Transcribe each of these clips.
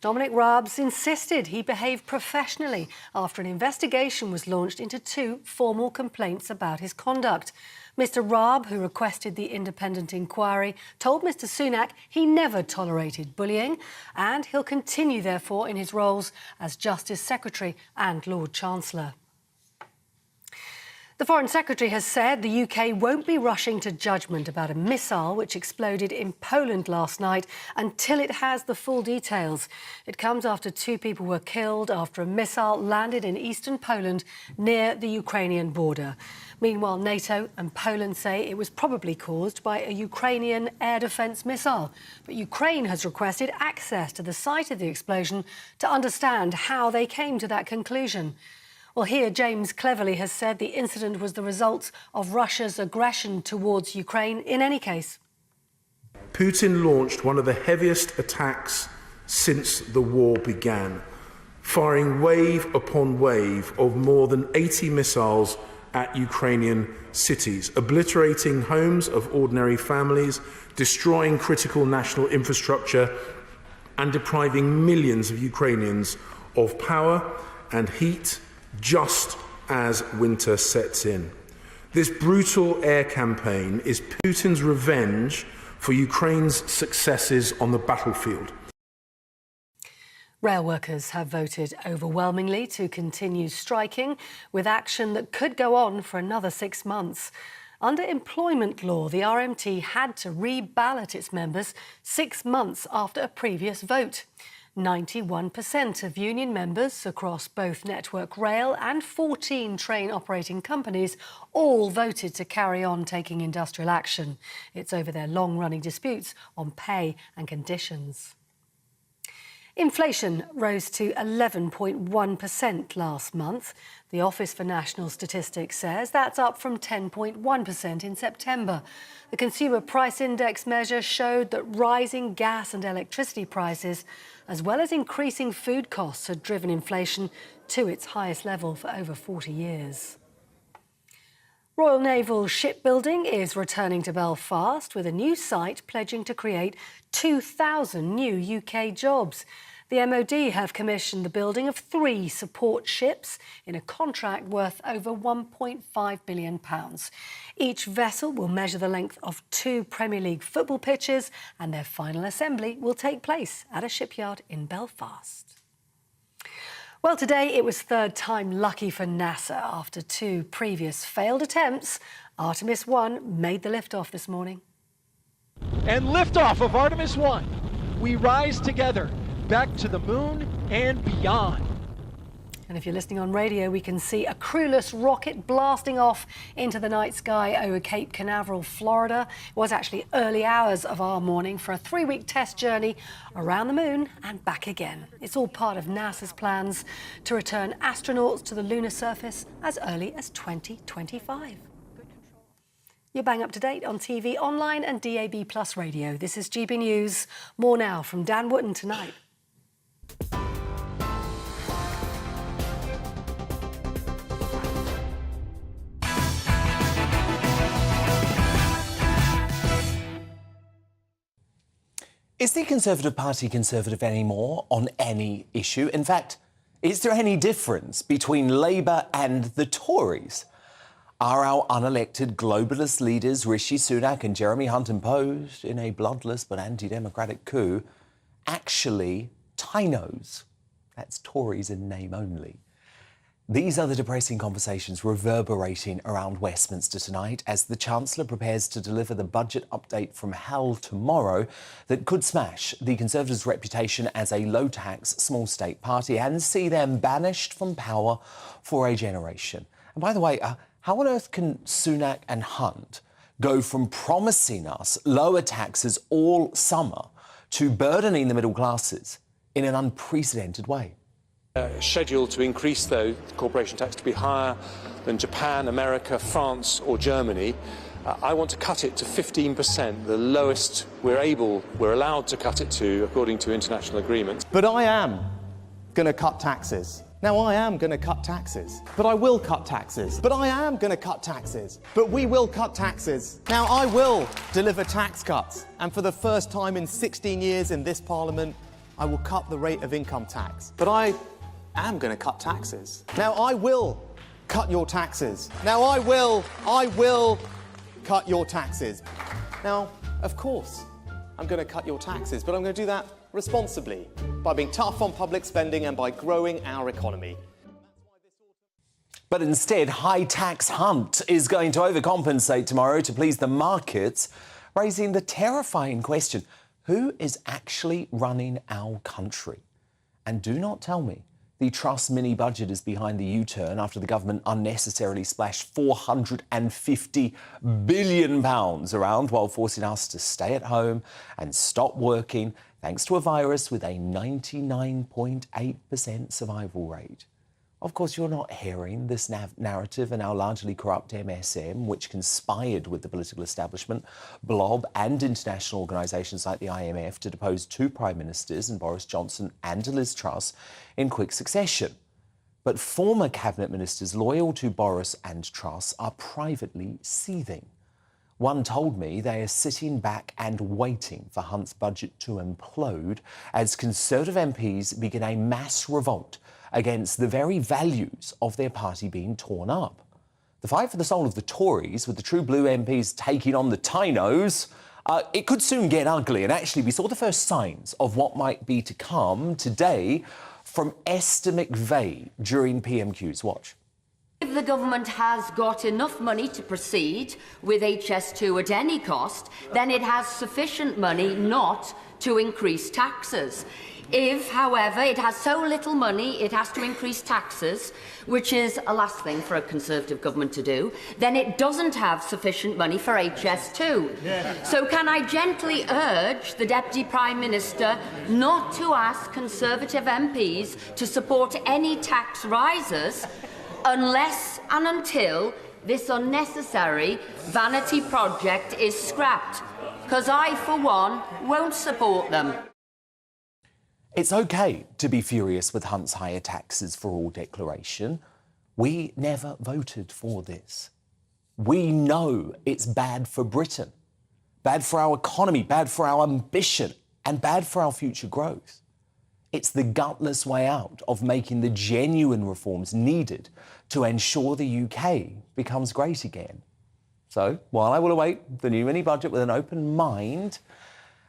Dominic Raab's insisted he behaved professionally after an investigation was launched into 2 formal complaints about his conduct. Mr Raab, who requested the independent inquiry, told Mr Sunak he never tolerated bullying and he'll continue, therefore, in his roles as Justice Secretary and Lord Chancellor. The Foreign Secretary has said the UK won't be rushing to judgment about a missile which exploded in Poland last night until it has the full details. It comes after 2 people were killed after a missile landed in eastern Poland near the Ukrainian border. Meanwhile, NATO and Poland say it was probably caused by a Ukrainian air defence missile. But Ukraine has requested access to the site of the explosion to understand how they came to that conclusion. Well, here, James cleverly has said the incident was the result of Russia's aggression towards Ukraine in any case. Putin launched one of the heaviest attacks since the war began, firing wave upon wave of more than 80 missiles at Ukrainian cities, obliterating homes of ordinary families, destroying critical national infrastructure, and depriving millions of Ukrainians of power and heat, just as winter sets in. This brutal air campaign is Putin's revenge for Ukraine's successes on the battlefield. Rail workers have voted overwhelmingly to continue striking, with action that could go on for another 6 months. Under employment law, the RMT had to reballot its members 6 months after a previous vote. 91% of union members across both Network Rail and 14 train operating companies all voted to carry on taking industrial action. It's over their long-running disputes on pay and conditions. Inflation rose to 11.1% last month. The Office for National Statistics says that's up from 10.1% in September. The Consumer Price Index measure showed that rising gas and electricity prices, as well as increasing food costs, had driven inflation to its highest level for over 40 years. Royal Naval Shipbuilding is returning to Belfast with a new site pledging to create 2,000 new UK jobs. The MOD have commissioned the building of 3 support ships in a contract worth over £1.5 billion. Each vessel will measure the length of 2 Premier League football pitches, and their final assembly will take place at a shipyard in Belfast. Well, today it was third time lucky for NASA. After 2 previous failed attempts, Artemis 1 made the liftoff this morning. And liftoff of Artemis 1. We rise together, back to the moon and beyond. And if you're listening on radio, we can see a crewless rocket blasting off into the night sky over Cape Canaveral, Florida. It was actually early hours of our morning for a 3-week test journey around the moon and back again. It's all part of NASA's plans to return astronauts to the lunar surface as early as 2025. You're bang up to date on TV, online and DAB+ radio. This is GB News. More now from Dan Wootton tonight. Is the Conservative Party Conservative anymore on any issue? In fact, is there any difference between Labour and the Tories? Are our unelected globalist leaders Rishi Sunak and Jeremy Hunt imposed in a bloodless but anti-democratic coup actually Tinos? That's Tories in name only. These are the depressing conversations reverberating around Westminster tonight as the Chancellor prepares to deliver the budget update from hell tomorrow that could smash the Conservatives' reputation as a low-tax, small-state party and see them banished from power for a generation. And by the way, how on earth can Sunak and Hunt go from promising us lower taxes all summer to burdening the middle classes in an unprecedented way? Scheduled to increase, though, the corporation tax to be higher than Japan, America, France or Germany. I want to cut it to 15%, the lowest we're allowed to cut it to according to international agreements. But I am going to cut taxes. Now, I am going to cut taxes. But I will cut taxes. But I am going to cut taxes. But we will cut taxes. Now, I will deliver tax cuts. And for the first time in 16 years in this Parliament, I will cut the rate of income tax. But I am going to cut taxes. Now, I will cut your taxes. Now, I will cut your taxes. Now, of course, I'm going to cut your taxes, but I'm going to do that responsibly, by being tough on public spending and by growing our economy. But instead, high tax Hunt is going to overcompensate tomorrow to please the markets, raising the terrifying question, who is actually running our country? And do not tell me the Truss mini-budget is behind the U-turn after the government unnecessarily splashed £450 billion around while forcing us to stay at home and stop working thanks to a virus with a 99.8% survival rate. Of course, you're not hearing this narrative in our largely corrupt MSM, which conspired with the political establishment, Blob and international organisations like the IMF to depose two Prime Ministers, and Boris Johnson and Liz Truss, in quick succession. But former Cabinet Ministers loyal to Boris and Truss are privately seething. One told me they are sitting back and waiting for Hunt's budget to implode as Conservative MPs begin a mass revolt against the very values of their party being torn up. The fight for the soul of the Tories, with the True Blue MPs taking on the Tynos, it could soon get ugly. And actually, we saw the first signs of what might be to come today from Esther McVeigh during PMQ's Watch. If the government has got enough money to proceed with HS2 at any cost, then it has sufficient money not to increase taxes. If, however, it has so little money it has to increase taxes, which is a last thing for a Conservative government to do, then it doesn't have sufficient money for HS2. Yeah. So can I gently urge the Deputy Prime Minister not to ask Conservative MPs to support any tax rises unless and until this unnecessary vanity project is scrapped? Because I, for one, won't support them. It's OK to be furious with Hunt's higher taxes for all declaration. We never voted for this. We know it's bad for Britain, bad for our economy, bad for our ambition, and bad for our future growth. It's the gutless way out of making the genuine reforms needed to ensure the UK becomes great again. So, while I will await the new mini-budget with an open mind,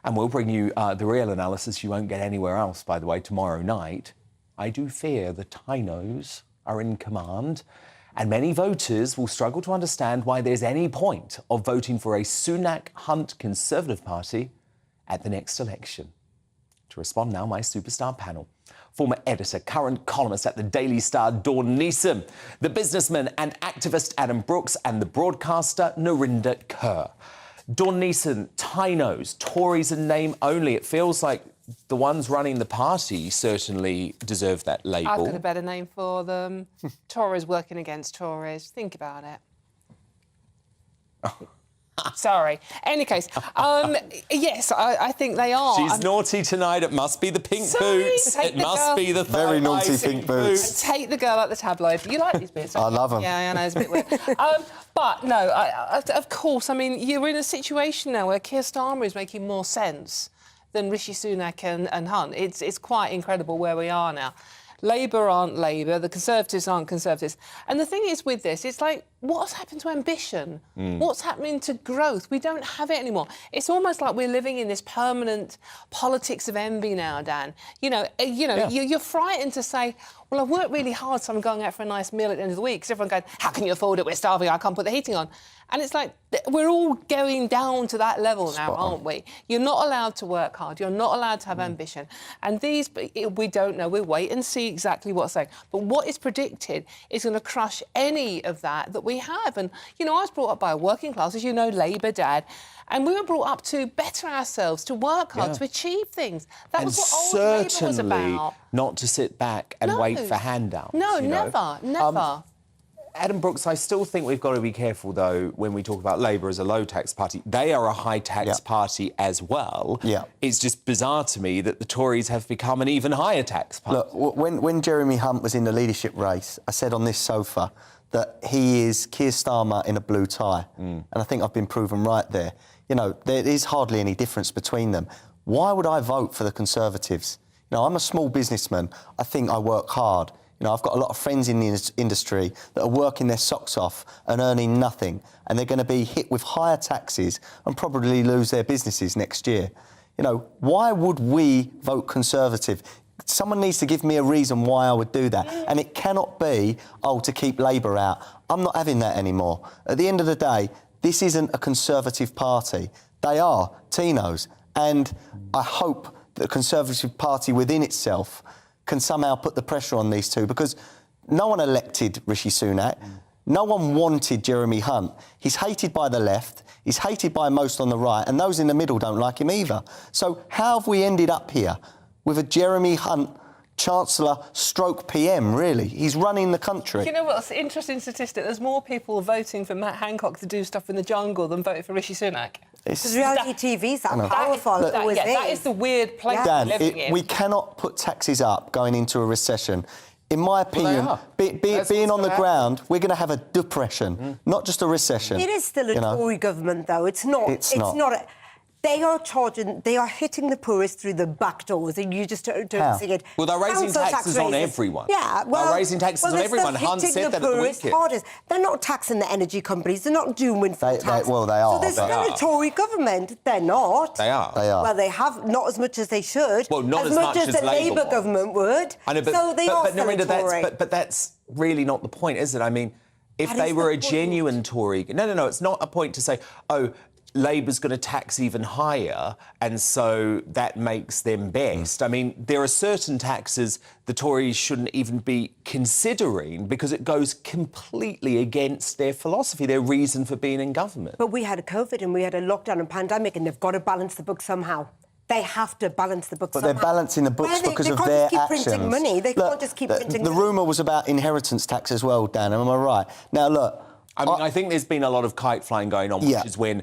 and we'll bring you the real analysis you won't get anywhere else, by the way, tomorrow night, I do fear the Tynos are in command, and many voters will struggle to understand why there's any point of voting for a Sunak-Hunt Conservative Party at the next election. To respond now, my superstar panel. Former editor, current columnist at the Daily Star, Dawn Neeson, the businessman and activist Adam Brooks, and the broadcaster Narinder Kaur. Dawn Neeson, Tynos, Tories in name only. It feels like the ones running the party certainly deserve that label. I've got a better name for them. Tories working against Tories. Think about it. Sorry. Any case, yes, I think they are. She's naughty tonight. It must be the pink boots. It must be the very naughty pink boots. Take the girl at the tabloid. You like these bits? I love them. Yeah, I know, it's a bit weird. But no, of course, I mean, you're in a situation now where Keir Starmer is making more sense than Rishi Sunak and Hunt. It's quite incredible where we are now. Labour aren't Labour, the Conservatives aren't Conservatives. And the thing is with this, it's like, what's happened to ambition? What's happening to growth? We don't have it anymore. It's almost like we're living in this permanent politics of envy now, Dan. You're frightened to say, well, I've worked really hard, so I'm going out for a nice meal at the end of the week. Because everyone goes, how can you afford it? We're starving, I can't put the heating on. And it's like, we're all going down to that level now, aren't we? You're not allowed to work hard. You're not allowed to have ambition. And these, we don't know. We'll wait and see exactly what's saying. But what is predicted is going to crush any of that we have. And, I was brought up by a working class, as you know, Labour dad. And we were brought up to better ourselves, to work hard, to achieve things. That was what old Labour was about. Not to sit back and wait for handouts. No, never. Adam Brooks, I still think we've got to be careful, though, when we talk about Labour as a low-tax party. They are a high-tax party as well. Yeah. It's just bizarre to me that the Tories have become an even higher tax party. Look, when Jeremy Hunt was in the leadership race, I said on this sofa that he is Keir Starmer in a blue tie. And I think I've been proven right there. There is hardly any difference between them. Why would I vote for the Conservatives You know, I'm a small businessman. I think I work hard. You know, I've got a lot of friends in the industry that are working their socks off and earning nothing, and they're going to be hit with higher taxes and probably lose their businesses next year. You know, why would we vote Conservative? Someone needs to give me a reason why I would do that. And it cannot be, oh, to keep Labour out. I'm not having that anymore. At the end of the day, this isn't a Conservative party. They are Tino's. And I hope that the Conservative Party within itself can somehow put the pressure on these two, because no one elected Rishi Sunak. No one wanted Jeremy Hunt. He's hated by the left, he's hated by most on the right, and those in the middle don't like him either. So how have we ended up here with a Jeremy Hunt Chancellor stroke PM, really? He's running the country. You know what's an interesting statistic? There's more people voting for Matt Hancock to do stuff in the jungle than voting for Rishi Sunak. Because reality TV's that powerful. That is the weird place Dan, we're living in. we cannot put taxes up going into a recession. In my opinion, being on the ground, we're going to have a depression, not just a recession. It is still a Tory government, though. It's not. It's not. They are hitting the poorest through the back doors, and you just don't see it. Well, they're raising taxes on everyone. Yeah, well, they're raising taxes on everyone. Hunt said that at the weekend. Hardest. They're not taxing the energy companies. They're not doing windfall tax. Well, they are. So there's still a Tory government. They're not. They are. Well, they have not as much as they should. Well, not as much as the Labour government would. I know, so they are still a Tory. But that's really not the point, is it? I mean, if they were a genuine Tory... No, it's not a point to say, oh, Labour's going to tax even higher, and so that makes them best. I mean, there are certain taxes the Tories shouldn't even be considering because it goes completely against their philosophy, their reason for being in government. But we had a COVID and we had a lockdown and pandemic, and they've got to balance the books somehow. They have to balance the books somehow. But they're balancing the books because of their actions. They can't just keep printing money. They can't just keep printing money. The rumour was about inheritance tax as well, Dan, am I right? Now, look... I mean, I think there's been a lot of kite flying going on, which is when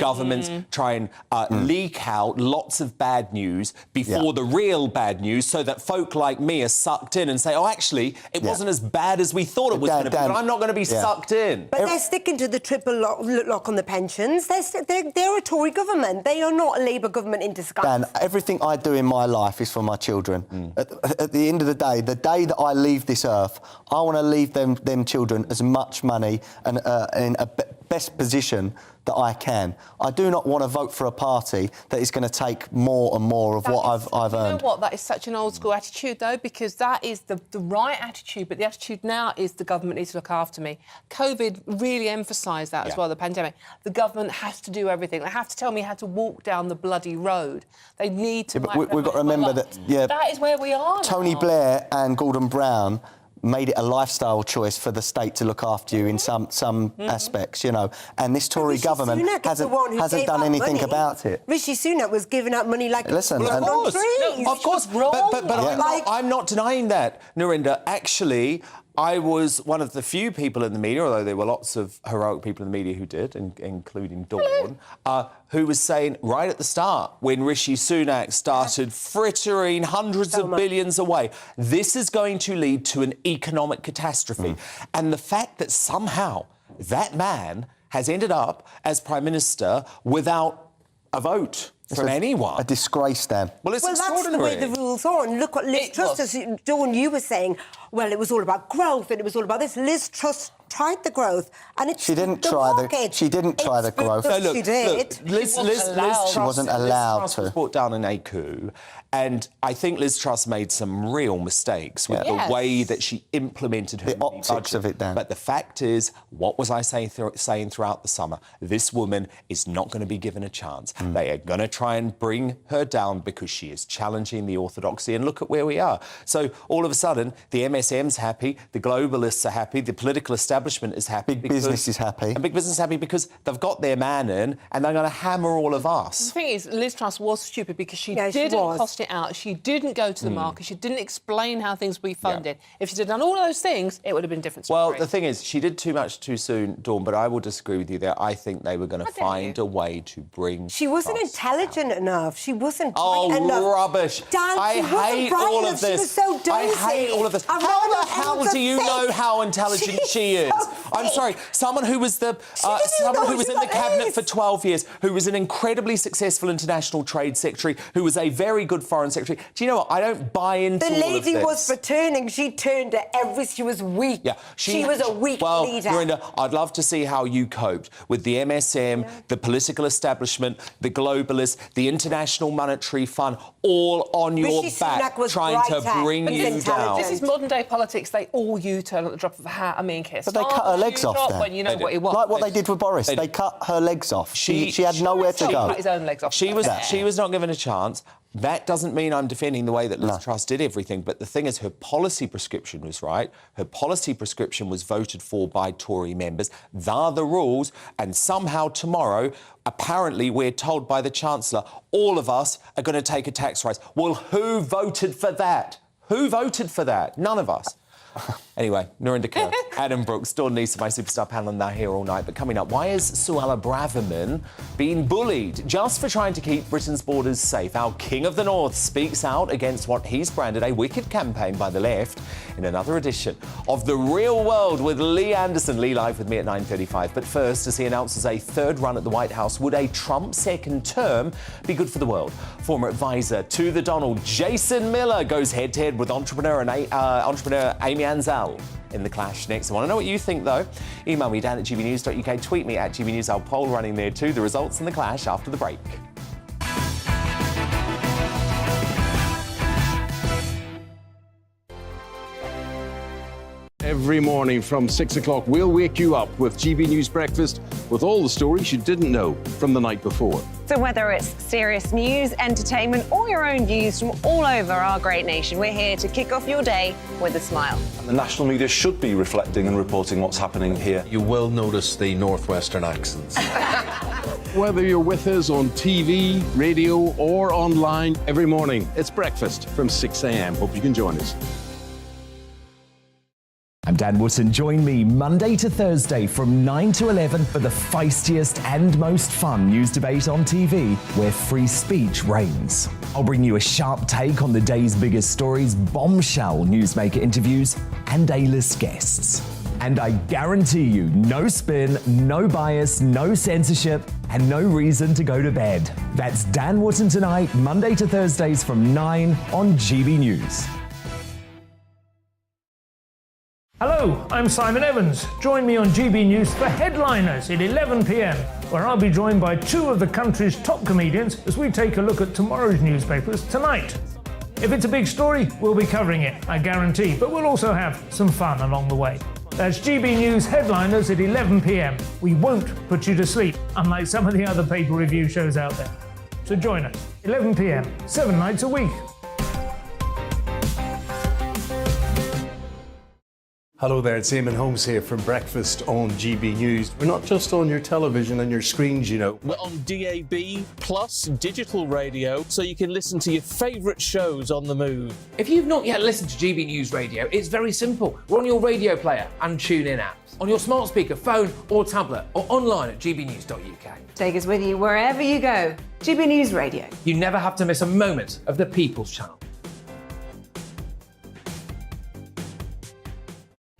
governments try and leak out lots of bad news before the real bad news, so that folk like me are sucked in and say, oh, actually, it wasn't as bad as we thought it was going to be, but I'm not going to be sucked in. But they're sticking to the triple lock on the pensions. They're a Tory government. They are not a Labour government in disguise. Dan, everything I do in my life is for my children. At the end of the day that I leave this earth, I want to leave them children as much money and in a best position that I can. I do not want to vote for a party that is going to take more and more of what I've earned. You know what? That is such an old-school attitude, though, because that is the right attitude, but the attitude now is the government needs to look after me. COVID really emphasised that as well, the pandemic. The government has to do everything. They have to tell me how to walk down the bloody road. They need to... But we've got to remember that... that is where we are Tony Blair and Gordon Brown made it a lifestyle choice for the state to look after you in some aspects, you know. And this Tory government hasn't done anything about it. Rishi Sunak was giving out money like... Listen, of course. But I'm not denying that, Narinder. Actually, I was one of the few people in the media, although there were lots of heroic people in the media who did, including Dawn, who was saying right at the start, when Rishi Sunak started frittering hundreds of billions away, this is going to lead to an economic catastrophe. And the fact that somehow that man has ended up as Prime Minister without a vote from anyone. A disgrace, Dan. Well, that's the way the rules are. And look what Liz Truss, Dawn, you were saying, well, it was all about growth and it was all about this. Liz Truss tried the growth, and it's she didn't try the growth. No, look, she did. Liz Truss wasn't allowed to. Was brought down in a coup, and I think Liz Truss made some real mistakes with the way that she implemented her optics budget. of it, Dan. But the fact is, what was I saying throughout the summer? This woman is not going to be given a chance. They are going to try and bring her down because she is challenging the orthodoxy. And look at where we are. So all of a sudden, the MSM's happy, the globalists are happy, the political establishment is happy. Big business is happy. And big business is happy because they've got their man in and they're going to hammer all of us. The thing is, Liz Truss was stupid because she didn't cost it out. She didn't go to the market. She didn't explain how things would be funded. If she'd done all of those things, it would have been a different story. Well, the thing is, she did too much too soon, Dawn, but I will disagree with you there. I think they were going to find a way to bring... She wasn't intelligent enough. She wasn't bright enough. Oh, rubbish. Dan, I hate all of this. She was so dozy. I hate all of this. How the hell do you know how intelligent she is? I'm sorry, someone who was in the cabinet for 12 years, who was an incredibly successful international trade secretary, who was a very good foreign secretary. Do you know what? I don't buy into all of this. The lady was returning. She turned to she was weak. Yeah, she was a weak leader. Miranda, I'd love to see how you coped with the MSM, the political establishment, the globalists, the International Monetary Fund, all on your back, trying to bring you down. This is modern-day politics. They all U-turn at the drop of a hat. I mean, Keir But they cut her legs off then. When you know what he was. Like what they did with Boris. They cut her legs off. She had nowhere to go. Cut his own legs off. She was not given a chance. That doesn't mean I'm defending the way that Liz Truss did everything, but the thing is, her policy prescription was right. Her policy prescription was voted for by Tory members. They're the rules, and somehow tomorrow, apparently, we're told by the Chancellor, all of us are going to take a tax rise. Well, who voted for that? Who voted for that? None of us. Anyway, Nurinder Kerr, Adam Brooks, Dawn Neeson, my superstar panel, and they're here all night. But coming up, why is Suella Braverman being bullied just for trying to keep Britain's borders safe? Our King of the North speaks out against what he's branded a wicked campaign by the left in another edition of The Real World with Lee Anderson. Lee live with me at 9:35. But first, as he announces a third run at the White House, would a Trump second term be good for the world? Former advisor to the Donald, Jason Miller, goes head-to-head with entrepreneur Amy Ansell in the clash next. I want to know what you think, though. Email me, dan@gbnews.uk, tweet me at GBNews. Our poll running there too. The results in the clash after the break. Every morning from 6 o'clock, we'll wake you up with GB News Breakfast with all the stories you didn't know from the night before. So whether it's serious news, entertainment, or your own views from all over our great nation, we're here to kick off your day with a smile. And the national media should be reflecting and reporting what's happening here. You will notice the northwestern accents. Whether you're with us on TV, radio, or online, every morning, it's breakfast from 6 a.m. Hope you can join us. I'm Dan Wootton. Join me Monday to Thursday from 9 to 11 for the feistiest and most fun news debate on TV, where free speech reigns. I'll bring you a sharp take on the day's biggest stories, bombshell newsmaker interviews, and A-list guests. And I guarantee you, no spin, no bias, no censorship, and no reason to go to bed. That's Dan Wootton tonight, Monday to Thursdays from 9 on GB News. Hello, I'm Simon Evans. Join me on GB News for Headliners at 11 p.m, where I'll be joined by two of the country's top comedians as we take a look at tomorrow's newspapers tonight. If it's a big story, we'll be covering it, I guarantee, but we'll also have some fun along the way. That's GB News Headliners at 11 p.m. We won't put you to sleep, unlike some of the other paper review shows out there. So join us, 11 p.m, 7 nights a week. Hello there, it's Eamon Holmes here from Breakfast on GB News. We're not just on your television and your screens, you know. We're on DAB plus digital radio, so you can listen to your favourite shows on the move. If you've not yet listened to GB News Radio, it's very simple. We're on your radio player and TuneIn apps, on your smart speaker, phone or tablet, or online at gbnews.uk. Take us with you wherever you go. GB News Radio. You never have to miss a moment of the People's Channel.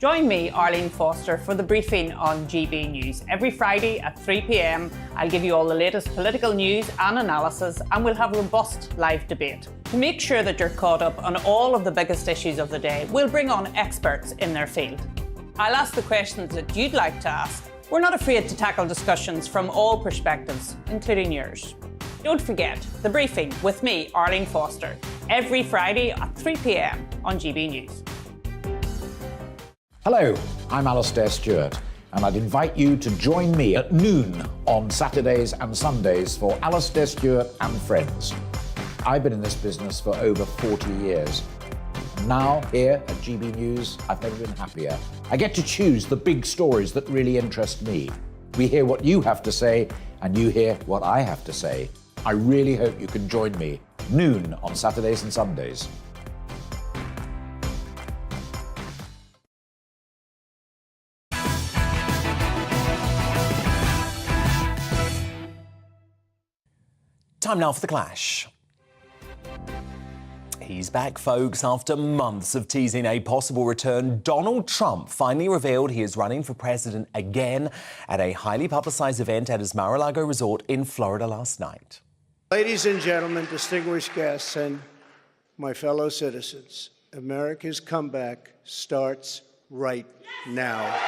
Join me, Arlene Foster, for the briefing on GB News. Every Friday at 3 p.m, I'll give you all the latest political news and analysis, and we'll have robust live debate. To make sure that you're caught up on all of the biggest issues of the day, we'll bring on experts in their field. I'll ask the questions that you'd like to ask. We're not afraid to tackle discussions from all perspectives, including yours. Don't forget, the briefing with me, Arlene Foster, every Friday at 3 p.m. on GB News. Hello, I'm Alastair Stewart, and I'd invite you to join me at noon on Saturdays and Sundays for Alastair Stewart and Friends. I've been in this business for over 40 years. Now, here at GB News, I've never been happier. I get to choose the big stories that really interest me. We hear what you have to say, and you hear what I have to say. I really hope you can join me, noon on Saturdays and Sundays. Time now for the clash. He's back, folks. After months of teasing a possible return, Donald Trump finally revealed he is running for president again at a highly publicised event at his Mar-a-Lago resort in Florida last night. Ladies and gentlemen, distinguished guests, and my fellow citizens, America's comeback starts right now.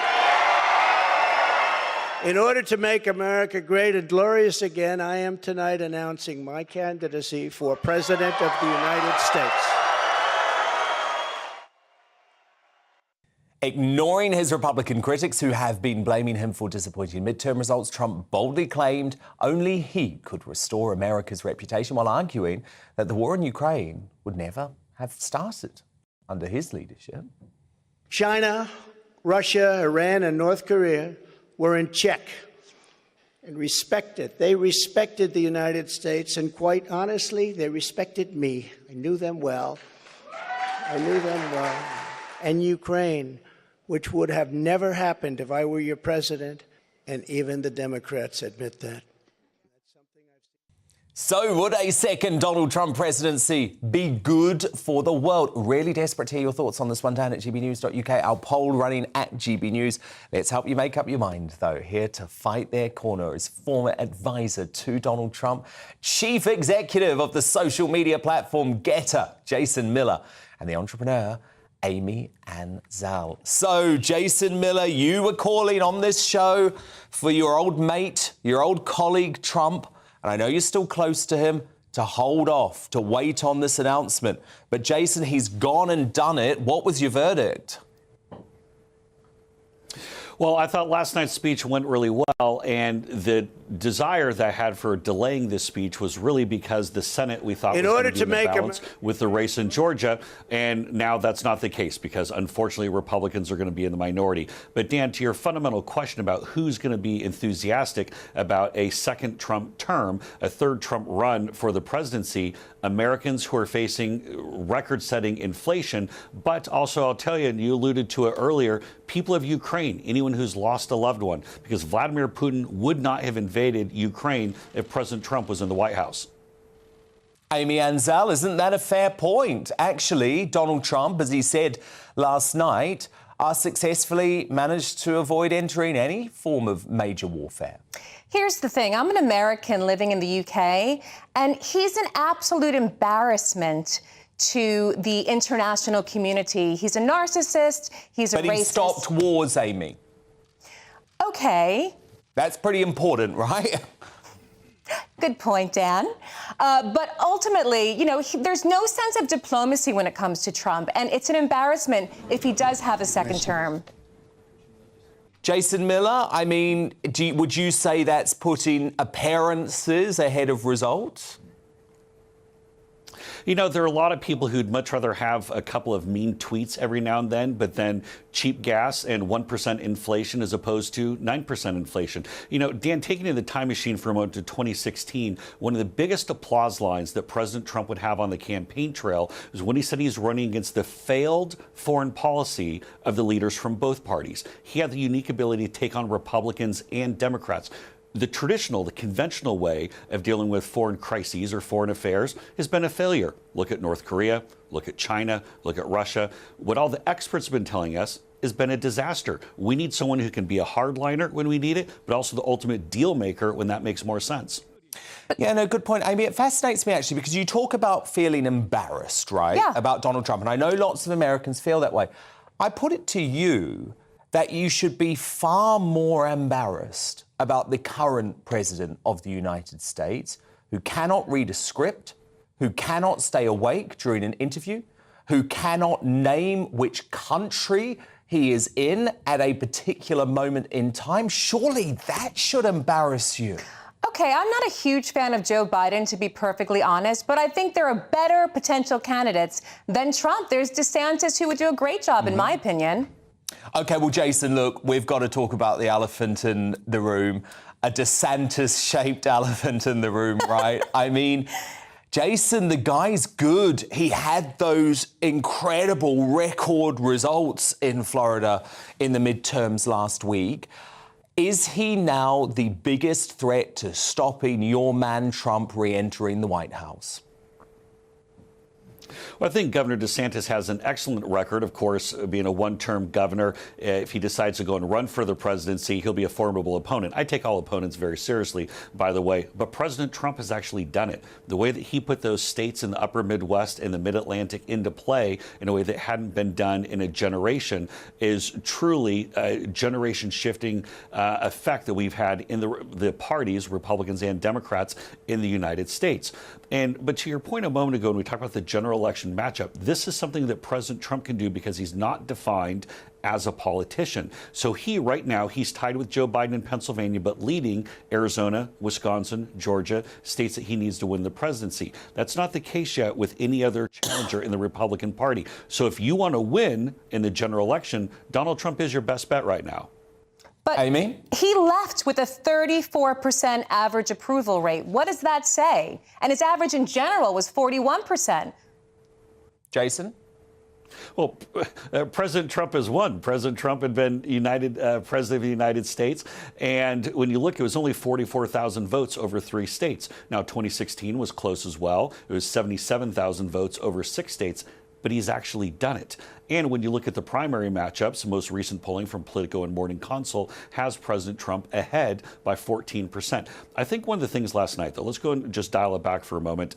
In order to make America great and glorious again, I am tonight announcing my candidacy for President of the United States. Ignoring his Republican critics who have been blaming him for disappointing midterm results, Trump boldly claimed only he could restore America's reputation, while arguing that the war in Ukraine would never have started under his leadership. China, Russia, Iran, and North Korea were in check and respected. They respected the United States, and quite honestly, they respected me. I knew them well. And Ukraine, which would have never happened if I were your president, and even the Democrats admit that. So would a second Donald Trump presidency be good for the world? Really desperate to hear your thoughts on this one down at gbnews.uk. Our poll running at GB News. Let's help you make up your mind, though. Here to fight their corner is former advisor to Donald Trump, chief executive of the social media platform Getter, Jason Miller, and the entrepreneur, Amy Ansell. So, Jason Miller, you were calling on this show for your old mate, your old colleague, Trump, and I know you're still close to him, to hold off, to wait on this announcement. But, Jason, he's gone and done it. What was your verdict? Well, I thought last night's speech went really well, and the desire that I had for delaying this speech was really because the Senate, we thought, was going to be in balance with the race in Georgia, and now that's not the case because, unfortunately, Republicans are going to be in the minority. But, Dan, to your fundamental question about who's going to be enthusiastic about a second Trump term, a third Trump run for the presidency, Americans who are facing record-setting inflation, but also, I'll tell you, and you alluded to it earlier, people of Ukraine, anyone who's lost a loved one, because Vladimir Putin would not have invaded Ukraine if President Trump was in the White House. Amy Ansell, isn't that a fair point? Actually, Donald Trump, as he said last night, successfully managed to avoid entering any form of major warfare. Here's the thing. I'm an American living in the UK, and he's an absolute embarrassment to the international community. He's a narcissist. He's a racist. But he stopped wars, Amy. OK. That's pretty important, right? Good point, Dan. But ultimately, you know, there's no sense of diplomacy when it comes to Trump, and it's an embarrassment if he does have a second term. Jason Miller, I mean, would you say that's putting appearances ahead of results? You know, there are a lot of people who'd much rather have a couple of mean tweets every now and then, but then cheap gas and 1% inflation as opposed to 9% inflation. You know, Dan, taking in the time machine for a moment to 2016, one of the biggest applause lines that President Trump would have on the campaign trail was when he said he's running against the failed foreign policy of the leaders from both parties. He had the unique ability to take on Republicans and Democrats. The traditional, the conventional way of dealing with foreign crises or foreign affairs has been a failure. Look at North Korea, look at China, look at Russia. What all the experts have been telling us has been a disaster. We need someone who can be a hardliner when we need it, but also the ultimate deal maker when that makes more sense. Yeah, no, good point, Amy. It fascinates me, actually, because you talk about feeling embarrassed, right, about Donald Trump, and I know lots of Americans feel that way. I put it to you that you should be far more embarrassed about the current president of the United States, who cannot read a script, who cannot stay awake during an interview, who cannot name which country he is in at a particular moment in time. Surely that should embarrass you. Okay, I'm not a huge fan of Joe Biden, to be perfectly honest, but I think there are better potential candidates than Trump. There's DeSantis, who would do a great job, in my opinion. OK, well, Jason, look, we've got to talk about the elephant in the room, a DeSantis-shaped elephant in the room, right? I mean, Jason, the guy's good. He had those incredible record results in Florida in the midterms last week. Is he now the biggest threat to stopping your man Trump re-entering the White House? Well, I think Governor DeSantis has an excellent record, of course, being a one-term governor. If he decides to go and run for the presidency, he'll be a formidable opponent. I take all opponents very seriously, by the way, but President Trump has actually done it. The way that he put those states in the upper Midwest and the Mid-Atlantic into play in a way that hadn't been done in a generation is truly a generation-shifting effect that we've had in the parties, Republicans and Democrats, in the United States. But to your point a moment ago, when we talked about the general election matchup, this is something that President Trump can do because he's not defined as a politician. So right now, he's tied with Joe Biden in Pennsylvania, but leading Arizona, Wisconsin, Georgia, states that he needs to win the presidency. That's not the case yet with any other challenger in the Republican Party. So if you want to win in the general election, Donald Trump is your best bet right now. But Amy? He left with a 34% average approval rate. What does that say? And his average in general was 41%. Jason? Well, President Trump has won. President Trump had been president of the United States. And when you look, it was only 44,000 votes over 3 states. Now, 2016 was close as well. It was 77,000 votes over 6 states. But he's actually done it. And when you look at the primary matchups, the most recent polling from Politico and Morning Consult has President Trump ahead by 14%. I think one of the things last night, though, let's go and just dial it back for a moment,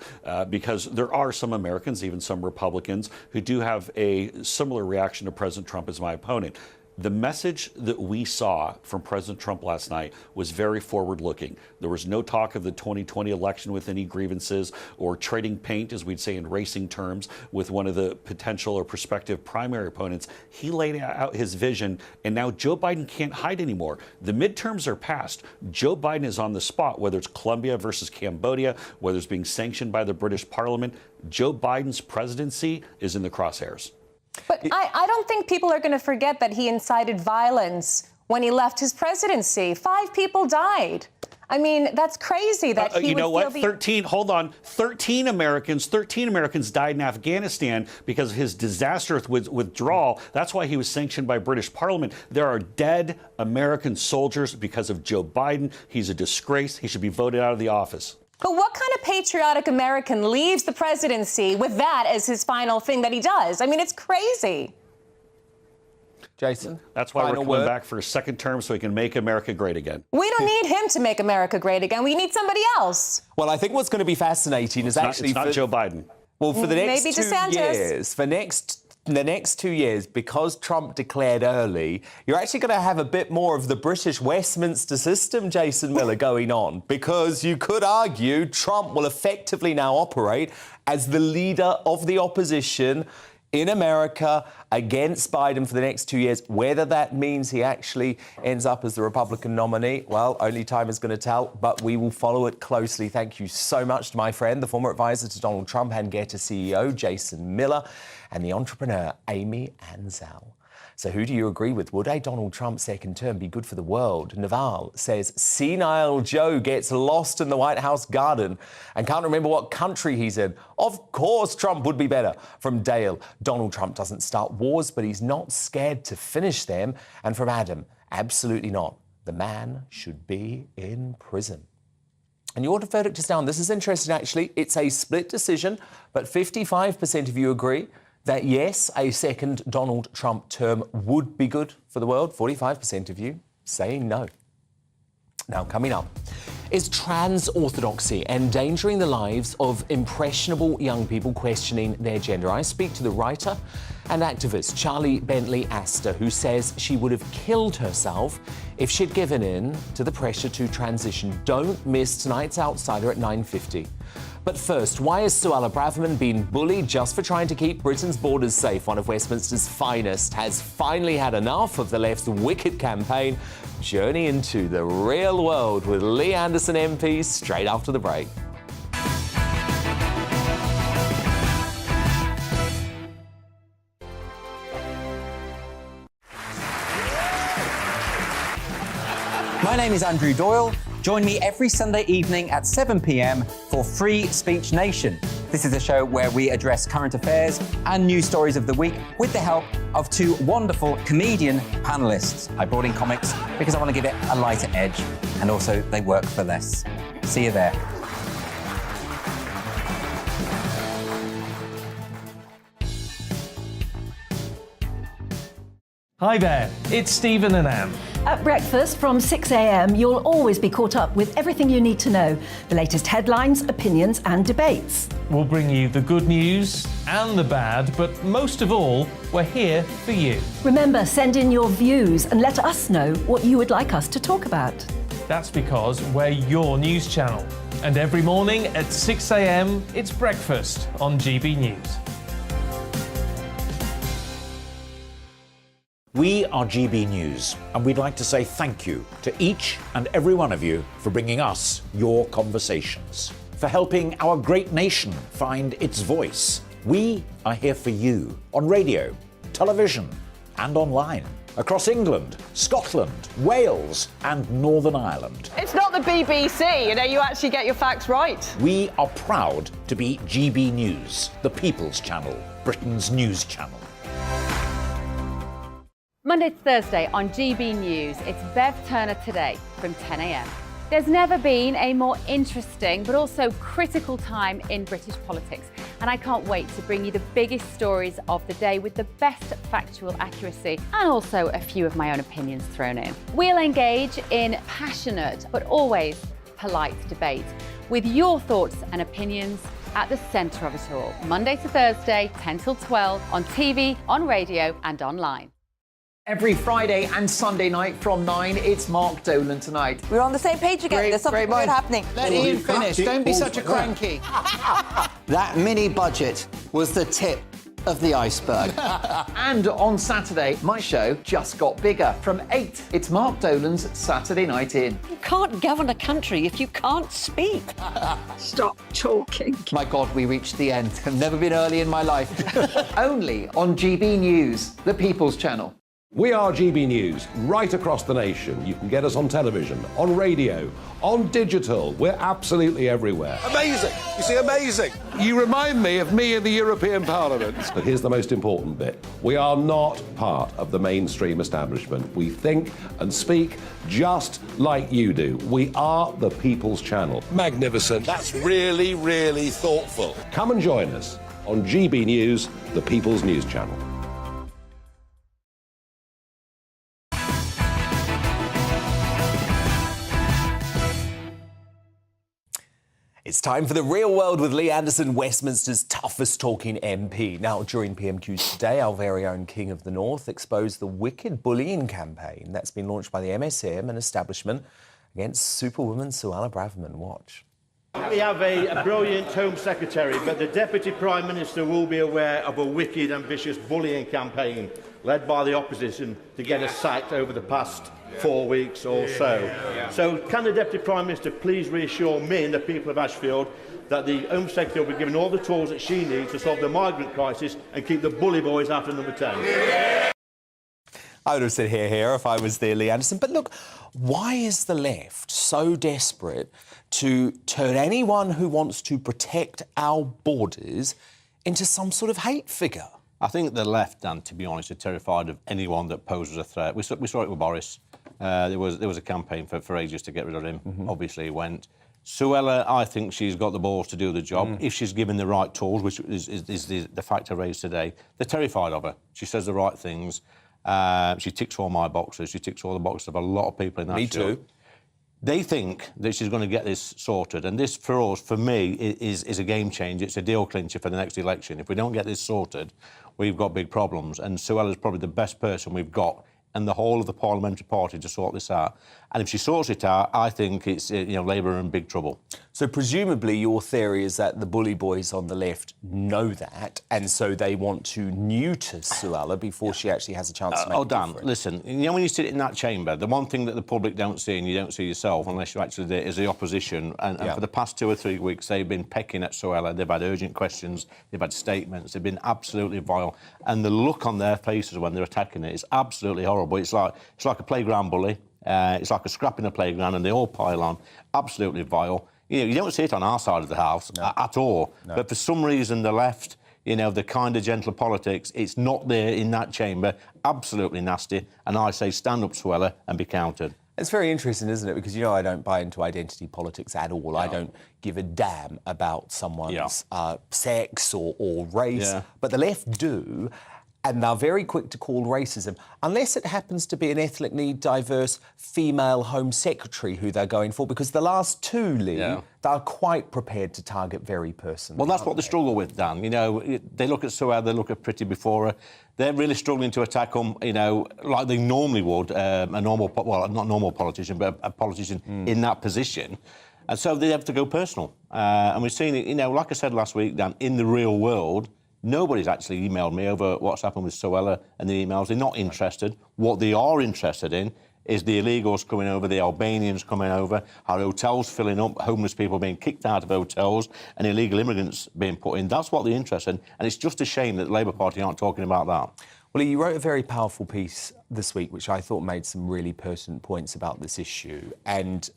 because there are some Americans, even some Republicans, who do have a similar reaction to President Trump as my opponent. The message that we saw from President Trump last night was very forward-looking. There was no talk of the 2020 election with any grievances or trading paint, as we'd say in racing terms, with one of the potential or prospective primary opponents. He laid out his vision, and now Joe Biden can't hide anymore. The midterms are passed. Joe Biden is on the spot, whether it's Colombia versus Cambodia, whether it's being sanctioned by the British Parliament. Joe Biden's presidency is in the crosshairs. But I don't think people are going to forget that he incited violence when he left his presidency. 5 people died. I mean, that's crazy that he you know would what? feel 13 Americans died in Afghanistan because of his disastrous withdrawal. That's why he was sanctioned by British Parliament. There are dead American soldiers because of Joe Biden. He's a disgrace. He should be voted out of the office. But what kind of patriotic American leaves the presidency with that as his final thing that he does? I mean, it's crazy. Jason? That's why we're coming back for a second term so he can make America great again. We don't need him to make America great again. We need somebody else. Well, I think what's going to be fascinating is It's not Joe Biden. Well, for the next Maybe 2 DeSantis. years, the next 2 years, because Trump declared early, you're actually going to have a bit more of the British Westminster system, Jason Miller, going on, because you could argue Trump will effectively now operate as the leader of the opposition in America against Biden for the next 2 years. Whether that means he actually ends up as the Republican nominee, well, only time is going to tell, but we will follow it closely. Thank you so much to my friend, the former advisor to Donald Trump and Getter CEO, Jason Miller, and the entrepreneur, Amy Ansell. So who do you agree with? Would a Donald Trump second term be good for the world? Naval says senile Joe gets lost in the White House garden and can't remember what country he's in. Of course Trump would be better. From Dale, Donald Trump doesn't start wars, but he's not scared to finish them. And from Adam, absolutely not. The man should be in prison. And your verdict is down. This is interesting, actually. It's a split decision, but 55% of you agree that, yes, a second Donald Trump term would be good for the world. 45% of you saying no. Now, coming up, is trans orthodoxy endangering the lives of impressionable young people questioning their gender? I speak to the writer and activist Charlie Bentley Astor, who says she would have killed herself if she'd given in to the pressure to transition. Don't miss tonight's Outsider at 9:50. But first, why is Suella Braverman being bullied just for trying to keep Britain's borders safe? One of Westminster's finest has finally had enough of the left's wicked campaign. Journey into the real world with Lee Anderson MP straight after the break. My name is Andrew Doyle. Join me every Sunday evening at 7 p.m. for Free Speech Nation. This is a show where we address current affairs and news stories of the week with the help of 2 wonderful comedian panelists. I brought in comics because I want to give it a lighter edge, and also they work for less. See you there. Hi there, it's Stephen and Anne. At breakfast from 6 a.m, you'll always be caught up with everything you need to know, the latest headlines, opinions and debates. We'll bring you the good news and the bad, but most of all, we're here for you. Remember, send in your views and let us know what you would like us to talk about. That's because we're your news channel. And every morning at 6 a.m, it's breakfast on GB News. We are GB News, and we'd like to say thank you to each and every one of you for bringing us your conversations, for helping our great nation find its voice. We are here for you on radio, television, and online, across England, Scotland, Wales, and Northern Ireland. It's not the BBC, you actually get your facts right. We are proud to be GB News, the People's Channel, Britain's news channel. Monday to Thursday on GB News, it's Bev Turner Today from 10 a.m. There's never been a more interesting but also critical time in British politics, and I can't wait to bring you the biggest stories of the day with the best factual accuracy and also a few of my own opinions thrown in. We'll engage in passionate but always polite debate with your thoughts and opinions at the centre of it all. Monday to Thursday, 10 till 12 on TV, on radio and online. Every Friday and Sunday night from 9, it's Mark Dolan Tonight. We're on the same page again. There's something weird happening. Let Ian finish. Don't be such a cranky. That mini budget was the tip of the iceberg. And on Saturday, my show just got bigger. From 8, it's Mark Dolan's Saturday Night In. You can't govern a country if you can't speak. Stop talking. My God, we reached the end. I've never been early in my life. Only on GB News, the People's Channel. We are GB News, right across the nation. You can get us on television, on radio, on digital. We're absolutely everywhere. Amazing. You see, amazing. You remind me of me in the European Parliament. But here's the most important bit. We are not part of the mainstream establishment. We think and speak just like you do. We are the People's Channel. Magnificent. That's really, really thoughtful. Come and join us on GB News, the People's News Channel. It's time for The Real World with Lee Anderson, Westminster's toughest talking MP. Now, during PMQs today, our very own King of the North exposed the wicked bullying campaign that's been launched by the MSM and establishment against Superwoman Suella Braverman. Watch. We have a brilliant Home Secretary, but the Deputy Prime Minister will be aware of a wicked and vicious bullying campaign led by the opposition to get us sacked over the past 4 weeks or so. So can the Deputy Prime Minister please reassure me and the people of Ashfield that the Home Secretary will be given all the tools that she needs to solve the migrant crisis and keep the bully boys out of number 10? I would have said here if I was there, Lee Anderson. But look, why is the left so desperate to turn anyone who wants to protect our borders into some sort of hate figure? I think the left, Dan, to be honest, are terrified of anyone that poses a threat. We saw it with Boris. There was a campaign for ages to get rid of him. Obviously, he went. Suella, I think she's got the balls to do the job if she's given the right tools, which is the fact I raised today. They're terrified of her. She says the right things. She ticks all my boxes. She ticks all the boxes of a lot of people in that Me show. too. They think that she's going to get this sorted, and this, for us, for me, is a game changer. It's a deal clincher for the next election. If we don't get this sorted, we've got big problems, and Suella's probably the best person we've got in the whole of the parliamentary party to sort this out. And if she sorts it out, I think it's, Labour are in big trouble. So presumably your theory is that the bully boys on the left know that, and so they want to neuter Suella before she actually has a chance to make a Dan, difference. listen, when you sit in that chamber, the one thing that the public don't see, and you don't see yourself unless you're actually there, is the opposition. And for the past 2 or 3 weeks, they've been pecking at Suella. They've had urgent questions, they've had statements, they've been absolutely vile. And the look on their faces when they're attacking it is absolutely horrible. It's like a playground bully. It's like a scrap in a playground, and they all pile on. Absolutely vile. You don't see it on our side of the house at all. No. But for some reason, the left, the kind of gentle politics, it's not there in that chamber. Absolutely nasty. And I say stand up, Suella, and be counted. It's very interesting, isn't it? Because, I don't buy into identity politics at all. No. I don't give a damn about someone's sex or race. Yeah. But the left do. and they're very quick to call racism, unless it happens to be an ethnically diverse female Home Secretary who they're going for, because the last two, Lee, they're quite prepared to target very personally. Well, that's what they struggle with, Dan. You know, they look at Suella, they look at Pretty before her. They're really struggling to attack them, you know, like they normally would, a normal, well, not normal politician, but a politician in that position. And so they have to go personal. And we've seen it, you know, like I said last week, Dan, in the real world, nobody's actually emailed me over what's happened with Suella and the emails. They're not interested. What they are interested in is the illegals coming over, the Albanians coming over, our hotels filling up, homeless people being kicked out of hotels, and illegal immigrants being put in. That's what they're interested in. And it's just a shame that the Labour Party aren't talking about that. Well, you wrote a very powerful piece this week, which I thought made some really pertinent points about this issue. And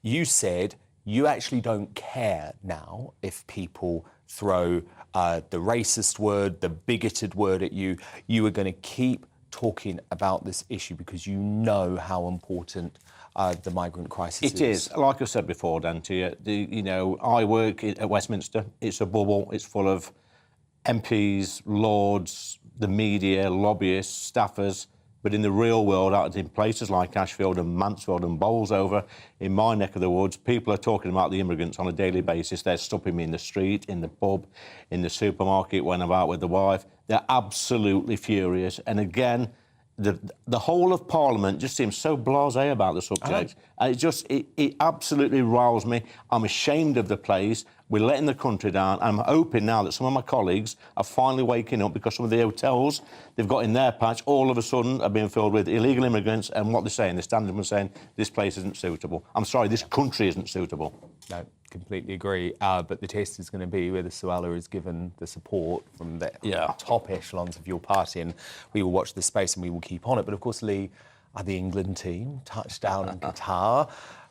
you said you actually don't care now if people throw the racist word, the bigoted word at you. You are going to keep talking about this issue because you know how important the migrant crisis is. It is. Like I said before, Dan, to you, you know, I work at Westminster. It's a bubble. It's full of MPs, lords, the media, lobbyists, staffers. But in the real world, out in places like Ashfield and Mansfield and Bolsover, in my neck of the woods, people are talking about the immigrants on a daily basis. They're stopping me in the street, in the pub, in the supermarket when I'm out with the wife. They're absolutely furious. And again, the whole of Parliament just seems so blasé about the subject. And it absolutely riles me. I'm ashamed of the place. We're letting the country down. I'm hoping now that some of my colleagues are finally waking up because some of the hotels they've got in their patch all of a sudden are being filled with illegal immigrants, and what they're saying, they're standing up and saying, this place isn't suitable. I'm sorry, this country isn't suitable. No, completely agree. But the test is going to be whether Suella is given the support from the top echelons of your party, and we will watch this space and we will keep on it. But of course, Lee, the England team touched down in Qatar,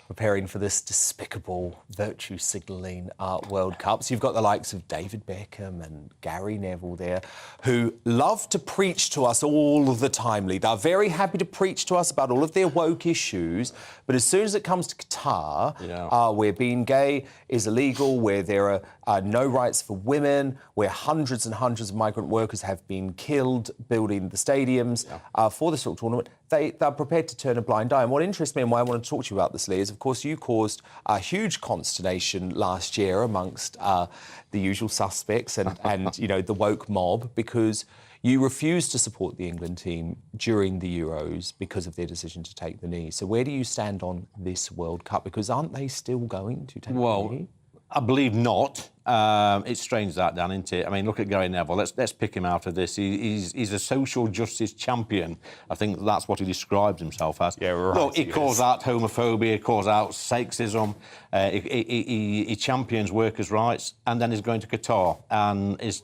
preparing for this despicable virtue signalling World Cup. So you've got the likes of David Beckham and Gary Neville there, who love to preach to us all the time, Lee. They're very happy to preach to us about all of their woke issues, but as soon as it comes to Qatar, where being gay is illegal, where there are no rights for women, where hundreds and hundreds of migrant workers have been killed building the stadiums for this sort of tournament, they're prepared to turn a blind eye. And what interests me and why I want to talk to you about this, Lee, is, of course, you caused a huge consternation last year amongst the usual suspects and you know, the woke mob, because you refused to support the England team during the Euros because of their decision to take the knee. So where do you stand on this World Cup? Because aren't they still going to take the knee? I believe not. It's strange that, Dan, isn't it? I mean, look at Gary Neville. Let's pick him out of this. He's a social justice champion. I think that's what he describes himself as. Yeah, right. Look, he calls out homophobia, he calls out sexism, he champions workers' rights, and then he's going to Qatar and is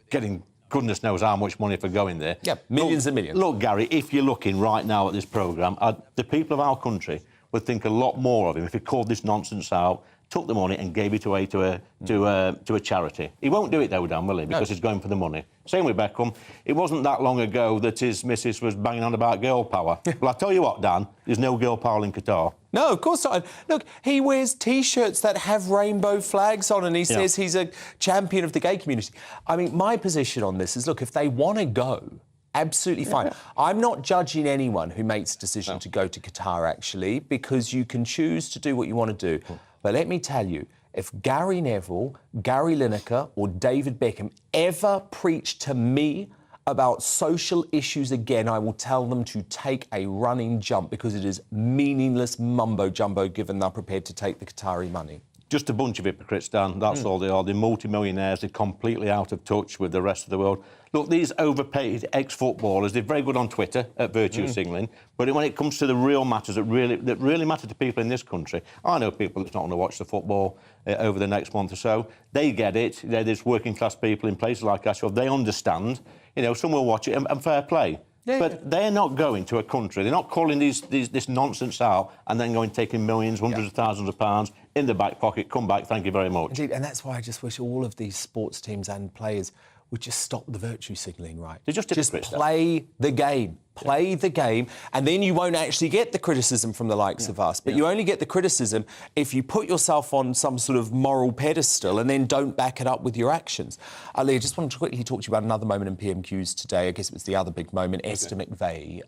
getting goodness knows how much money for going there. Yeah, millions and millions. Look, Gary, if you're looking right now at this programme, the people of our country would think a lot more of him if he called this nonsense out, took the money and gave it away to a charity. He won't do it, though, Dan, will he? Because he's going for the money. Same with Beckham. It wasn't that long ago that his missus was banging on about girl power. Well, I tell you what, Dan, there's no girl power in Qatar. No, of course not. Look, he wears T-shirts that have rainbow flags on, and he says he's a champion of the gay community. I mean, my position on this is, look, if they want to go, absolutely fine. I'm not judging anyone who makes a decision to go to Qatar, actually, because you can choose to do what you want to do. But let me tell you, if Gary Neville, Gary Lineker or David Beckham ever preach to me about social issues again, I will tell them to take a running jump, because it is meaningless mumbo-jumbo given they're prepared to take the Qatari money. Just a bunch of hypocrites, Dan. That's all they are. They're multi-millionaires. They're completely out of touch with the rest of the world. Look, these overpaid ex-footballers, they're very good on Twitter at virtue signalling, but when it comes to the real matters that really matter to people in this country, I know people that's not going to watch the football over the next month or so. They get it. They're just working-class people in places like Ashfield. They understand. You know, some will watch it, and fair play. But they're not going to a country. They're not calling this nonsense out and then going taking millions, hundreds of thousands of pounds in the back pocket. Come back, thank you very much. Indeed, and that's why I just wish all of these sports teams and players would just stop the virtue signalling, right? They're just play the game. play the game, and then you won't actually get the criticism from the likes of us. But you only get the criticism if you put yourself on some sort of moral pedestal and then don't back it up with your actions. Ali, I just wanted to quickly talk to you about another moment in PMQs today. I guess it was the other big moment, Esther McVey.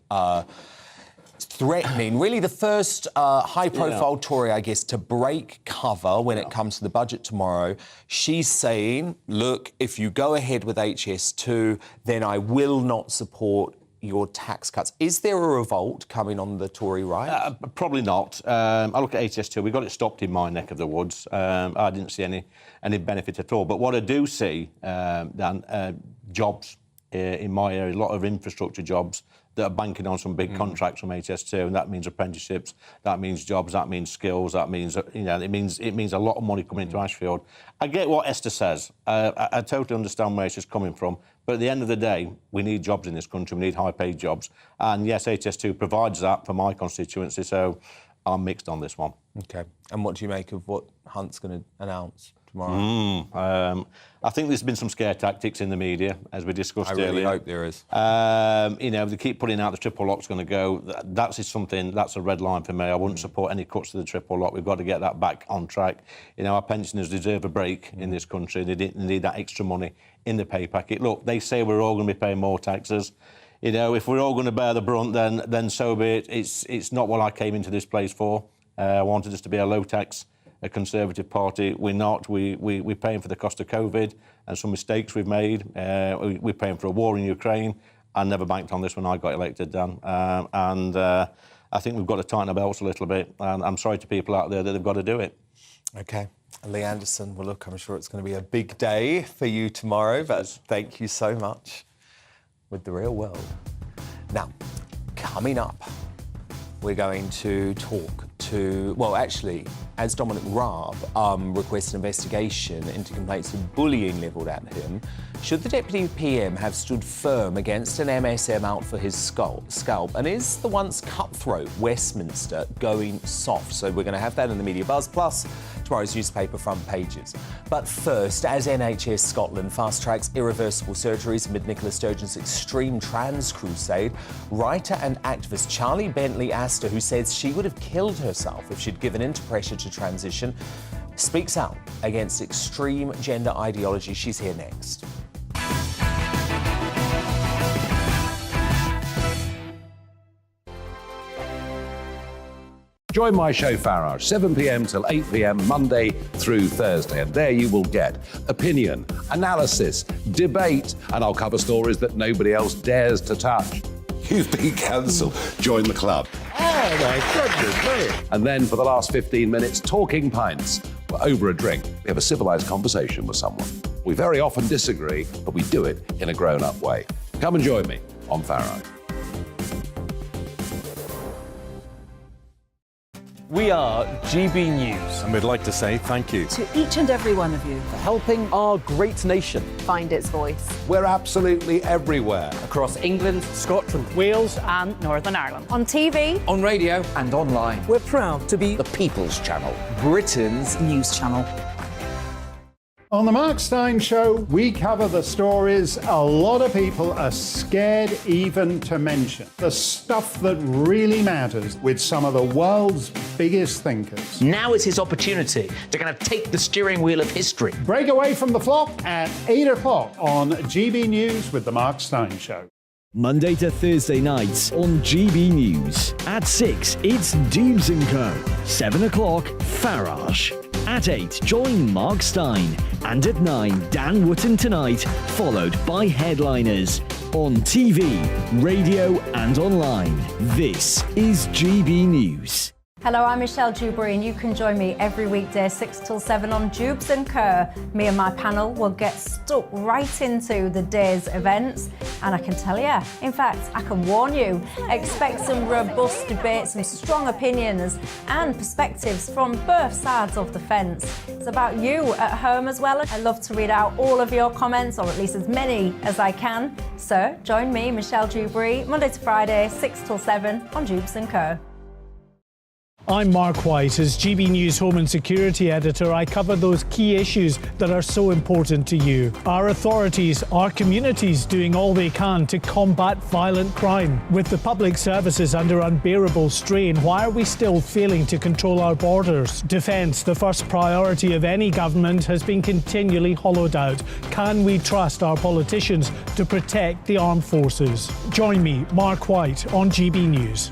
Threatening, really the first high-profile Tory, I guess, to break cover when it comes to the budget tomorrow. She's saying, look, if you go ahead with HS2, then I will not support your tax cuts. Is there a revolt coming on the Tory right? Probably not. I look at HS2, we got it stopped in my neck of the woods. I didn't see any benefit at all. But what I do see, Dan, jobs in my area, a lot of infrastructure jobs that are banking on some big contracts from HS2, and that means apprenticeships, that means jobs, that means skills, that means, you know, it means a lot of money coming into Ashfield. I get what Esther says. I totally understand where she's coming from, but at the end of the day, we need jobs in this country, we need high-paid jobs, and yes, HS2 provides that for my constituency, so I'm mixed on this one. OK. And what do you make of what Hunt's going to announce tomorrow? I think there's been some scare tactics in the media, as we discussed earlier. I really hope there is. You know, they keep putting out the triple lock's going to go. That's a red line for me. I wouldn't support any cuts to the triple lock. We've got to get that back on track. You know, our pensioners deserve a break in this country. They need that extra money in the pay packet. Look, they say we're all going to be paying more taxes. You know, if we're all going to bear the brunt, then so be it. It's not what I came into this place for. I wanted us to be a low-tax, a Conservative party. We're not. We're paying for the cost of COVID and some mistakes we've made. We're paying for a war in Ukraine. I never banked on this when I got elected, Dan. I think we've got to tighten our belts a little bit. And I'm sorry to people out there that they've got to do it. OK. Lee Anderson, well, look, I'm sure it's going to be a big day for you tomorrow, but thank you so much with The Real World. Now, coming up, we're going to talk to, well, actually, as Dominic Raab requests an investigation into complaints of bullying levelled at him, should the Deputy PM have stood firm against an MSM out for his scalp? And is the once cutthroat Westminster going soft? So we're going to have that in the Media Buzz, plus tomorrow's newspaper front pages. But first, as NHS Scotland fast-tracks irreversible surgeries amid Nicola Sturgeon's extreme trans crusade, writer and activist Charlie Bentley Astor, who says she would have killed herself if she'd given in to pressure to transition, speaks out against extreme gender ideology. She's here next. Join my show Farage, 7 p.m. till 8 p.m. Monday through Thursday, and there you will get opinion, analysis, debate, and I'll cover stories that nobody else dares to touch. You've been cancelled. Join the club. Oh my goodness, brilliant. And then for the last 15 minutes, talking pints. Over a drink, we have a civilised conversation with someone. We very often disagree, but we do it in a grown-up way. Come and join me on Farage. We are GB News. And we'd like to say thank you to each and every one of you for helping our great nation find its voice. We're absolutely everywhere. Across England, Scotland, Wales and Northern Ireland. On TV, on radio, and online. We're proud to be the People's Channel, Britain's news channel. On the Mark Steyn Show, we cover the stories a lot of people are scared even to mention. The stuff that really matters with some of the world's biggest thinkers. Now is his opportunity to kind of take the steering wheel of history. Break away from the flock at 8 o'clock on GB News with the Mark Steyn Show. Monday to Thursday nights on GB News. At 6, it's Dubes & Co. 7 o'clock, Farage. At 8, join Mark Steyn. And at 9, Dan Wootton Tonight, followed by Headliners. On TV, radio and online. This is GB News. Hello, I'm Michelle Dewberry, and you can join me every weekday 6 till 7 on Dubes & Kerr. Me and my panel will get stuck right into the day's events, and I can tell you, in fact, I can warn you, expect some robust debates, some strong opinions and perspectives from both sides of the fence. It's about you at home as well. I love to read out all of your comments, or at least as many as I can. So join me, Michelle Dewberry, Monday to Friday, 6 till 7 on Dubes & Kerr. I'm Mark White. As GB News Home and Security Editor, I cover those key issues that are so important to you. Our authorities, our communities doing all they can to combat violent crime. With the public services under unbearable strain, why are we still failing to control our borders? Defence, the first priority of any government, has been continually hollowed out. Can we trust our politicians to protect the armed forces? Join me, Mark White, on GB News.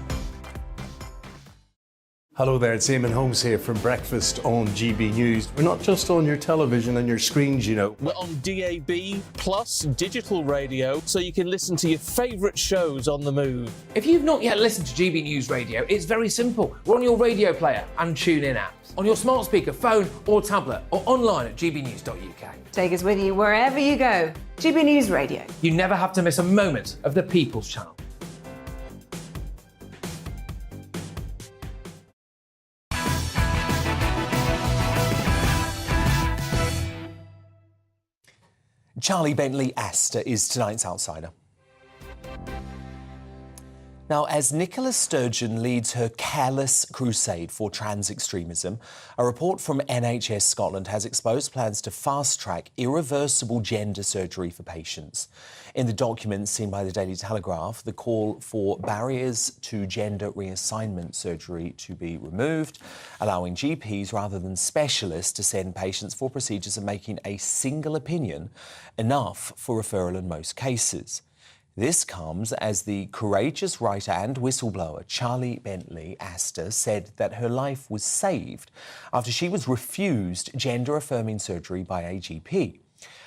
Hello there, it's Eamon Holmes here from Breakfast on GB News. We're not just on your television and your screens, you know. We're on DAB plus digital radio, so you can listen to your favourite shows on the move. If you've not yet listened to GB News Radio, it's very simple. We're on your radio player and TuneIn apps, on your smart speaker, phone or tablet, or online at gbnews.uk. Take us with you wherever you go. GB News Radio. You never have to miss a moment of the People's Channel. Charlie Bentley Astor is tonight's outsider. Now, as Nicola Sturgeon leads her careless crusade for trans extremism, a report from NHS Scotland has exposed plans to fast-track irreversible gender surgery for patients. In the document seen by the Daily Telegraph, the call for barriers to gender reassignment surgery to be removed, allowing GPs rather than specialists to send patients for procedures and making a single opinion enough for referral in most cases. This comes as the courageous writer and whistleblower Charlie Bentley Astor said that her life was saved after she was refused gender-affirming surgery by a GP.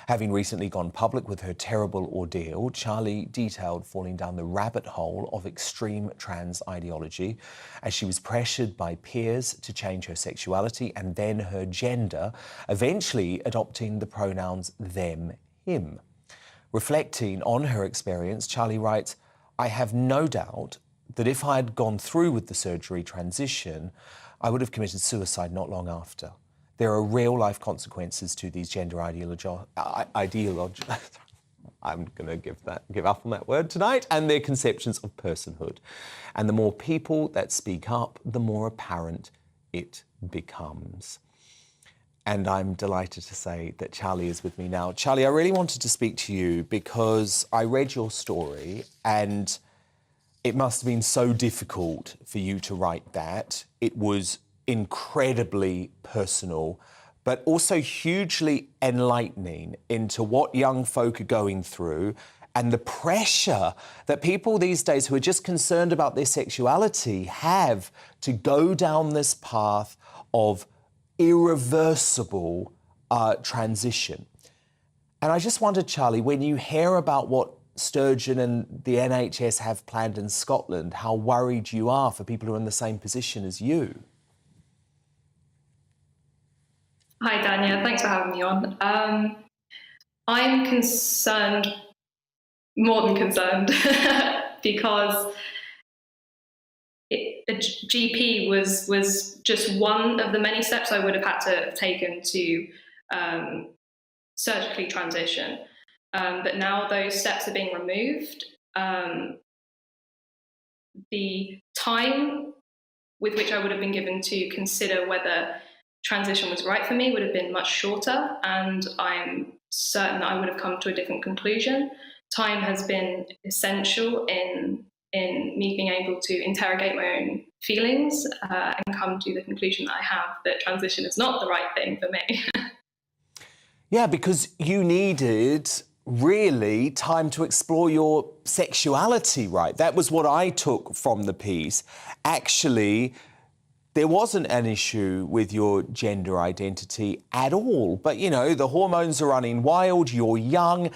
Having recently gone public with her terrible ordeal, Charlie detailed falling down the rabbit hole of extreme trans ideology as she was pressured by peers to change her sexuality and then her gender, eventually adopting the pronouns them, him. Reflecting on her experience, Charlie writes, "I have no doubt that if I had gone through with the surgery transition, I would have committed suicide not long after. There are real-life consequences to these gender I'm going to give up on that word tonight, and their conceptions of personhood. And the more people that speak up, the more apparent it becomes." And I'm delighted to say that Charlie is with me now. Charlie, I really wanted to speak to you because I read your story and it must have been so difficult for you to write that. It was incredibly personal, but also hugely enlightening into what young folk are going through and the pressure that people these days who are just concerned about their sexuality have to go down this path of irreversible transition. And I just wondered, Charlie, when you hear about what Sturgeon and the NHS have planned in Scotland, how worried you are for people who are in the same position as you. Hi, Dania. Thanks for having me on. I'm concerned, more than concerned, because a GP was just one of the many steps I would have had to have taken to surgically transition. But now those steps are being removed. The time with which I would have been given to consider whether transition was right for me would have been much shorter, and I'm certain that I would have come to a different conclusion. Time has been essential in me being able to interrogate my own feelings and come to the conclusion that I have that transition is not the right thing for me. Yeah, because you needed really time to explore your sexuality, right? That was what I took from the piece. Actually, there wasn't an issue with your gender identity at all. But, you know, the hormones are running wild, you're young.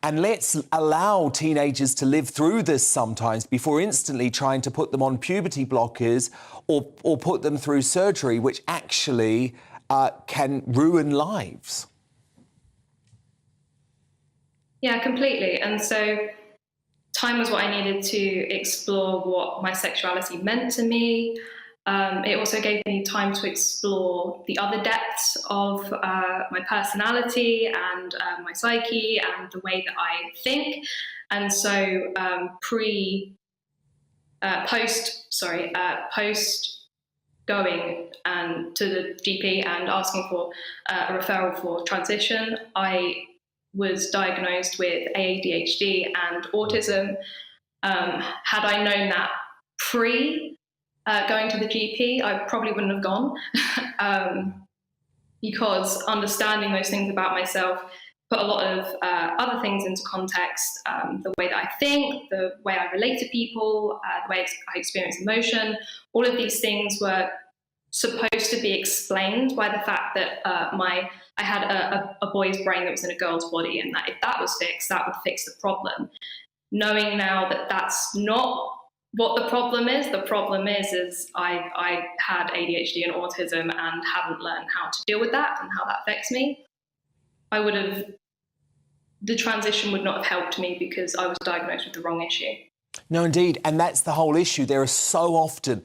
And let's allow teenagers to live through this sometimes before instantly trying to put them on puberty blockers or put them through surgery, which actually can ruin lives. Yeah, completely. And so time was what I needed to explore what my sexuality meant to me. It also gave me time to explore the other depths of my personality and my psyche and the way that I think. And so post going and to the GP and asking for a referral for transition. I was diagnosed with ADHD and autism. Had I known that pre going to the GP, I probably wouldn't have gone because understanding those things about myself put a lot of other things into context, the way that I think, the way I relate to people, the way I experience emotion. All of these things were supposed to be explained by the fact that I had a boy's brain that was in a girl's body, and that if that was fixed, that would fix the problem. Knowing now that that's not what the problem is I had ADHD and autism and haven't learned how to deal with that and how that affects me. The transition would not have helped me because I was diagnosed with the wrong issue. No, indeed. And that's the whole issue. There are so often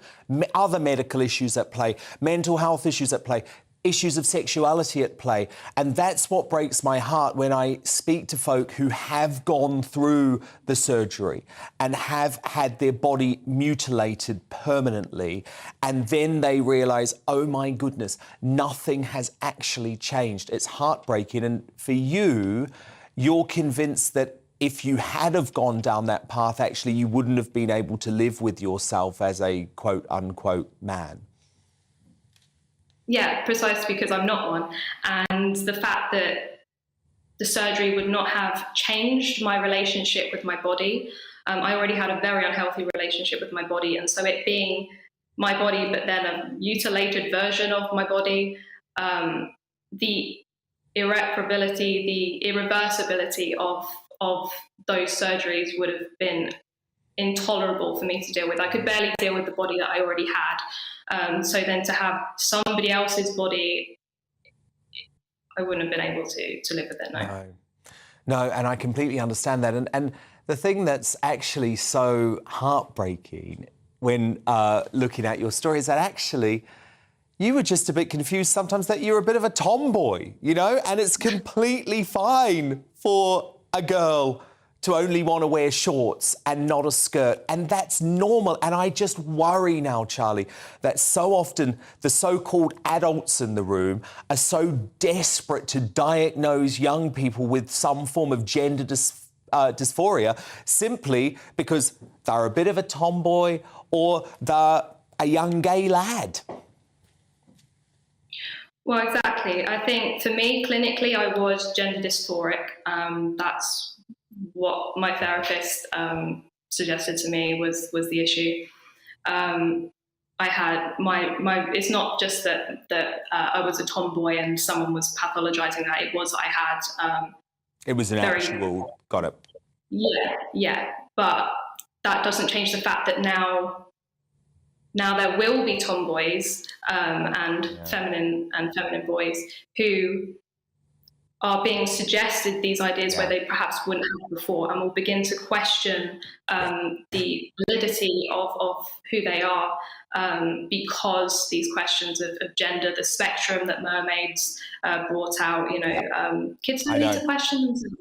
other medical issues at play, mental health issues at play, issues of sexuality at play. And that's what breaks my heart when I speak to folk who have gone through the surgery and have had their body mutilated permanently. And then they realise, oh, my goodness, nothing has actually changed. It's heartbreaking. And for you, you're convinced that if you had have gone down that path, actually, you wouldn't have been able to live with yourself as a quote-unquote man. Yeah, precisely because I'm not one. And the fact that the surgery would not have changed my relationship with my body. I already had a very unhealthy relationship with my body. And so it being my body, but then a mutilated version of my body, the irreparability, the irreversibility of those surgeries would have been intolerable for me to deal with. I could barely deal with the body that I already had. So then to have somebody else's body, I wouldn't have been able to live with it, no. No, and I completely understand that. And the thing that's actually so heartbreaking when looking at your story is that actually you were just a bit confused sometimes that you're a bit of a tomboy, you know, and it's completely fine for a girl to only want to wear shorts and not a skirt, and that's normal. And I just worry now, Charlie, that so often the so-called adults in the room are so desperate to diagnose young people with some form of gender dysphoria simply because they're a bit of a tomboy or they're a young gay lad. Well, exactly. I think for me, clinically, I was gender dysphoric. That's what my therapist suggested to me was the issue. I had it's not just that I was a tomboy and someone was pathologizing that. It was I had it was an actual got it. Yeah, but that doesn't change the fact that now there will be tomboys and feminine boys who are being suggested these ideas where they perhaps wouldn't have before, and will begin to question the validity of who they are because these questions of gender, the spectrum that mermaids brought out, kids don't need to question themselves.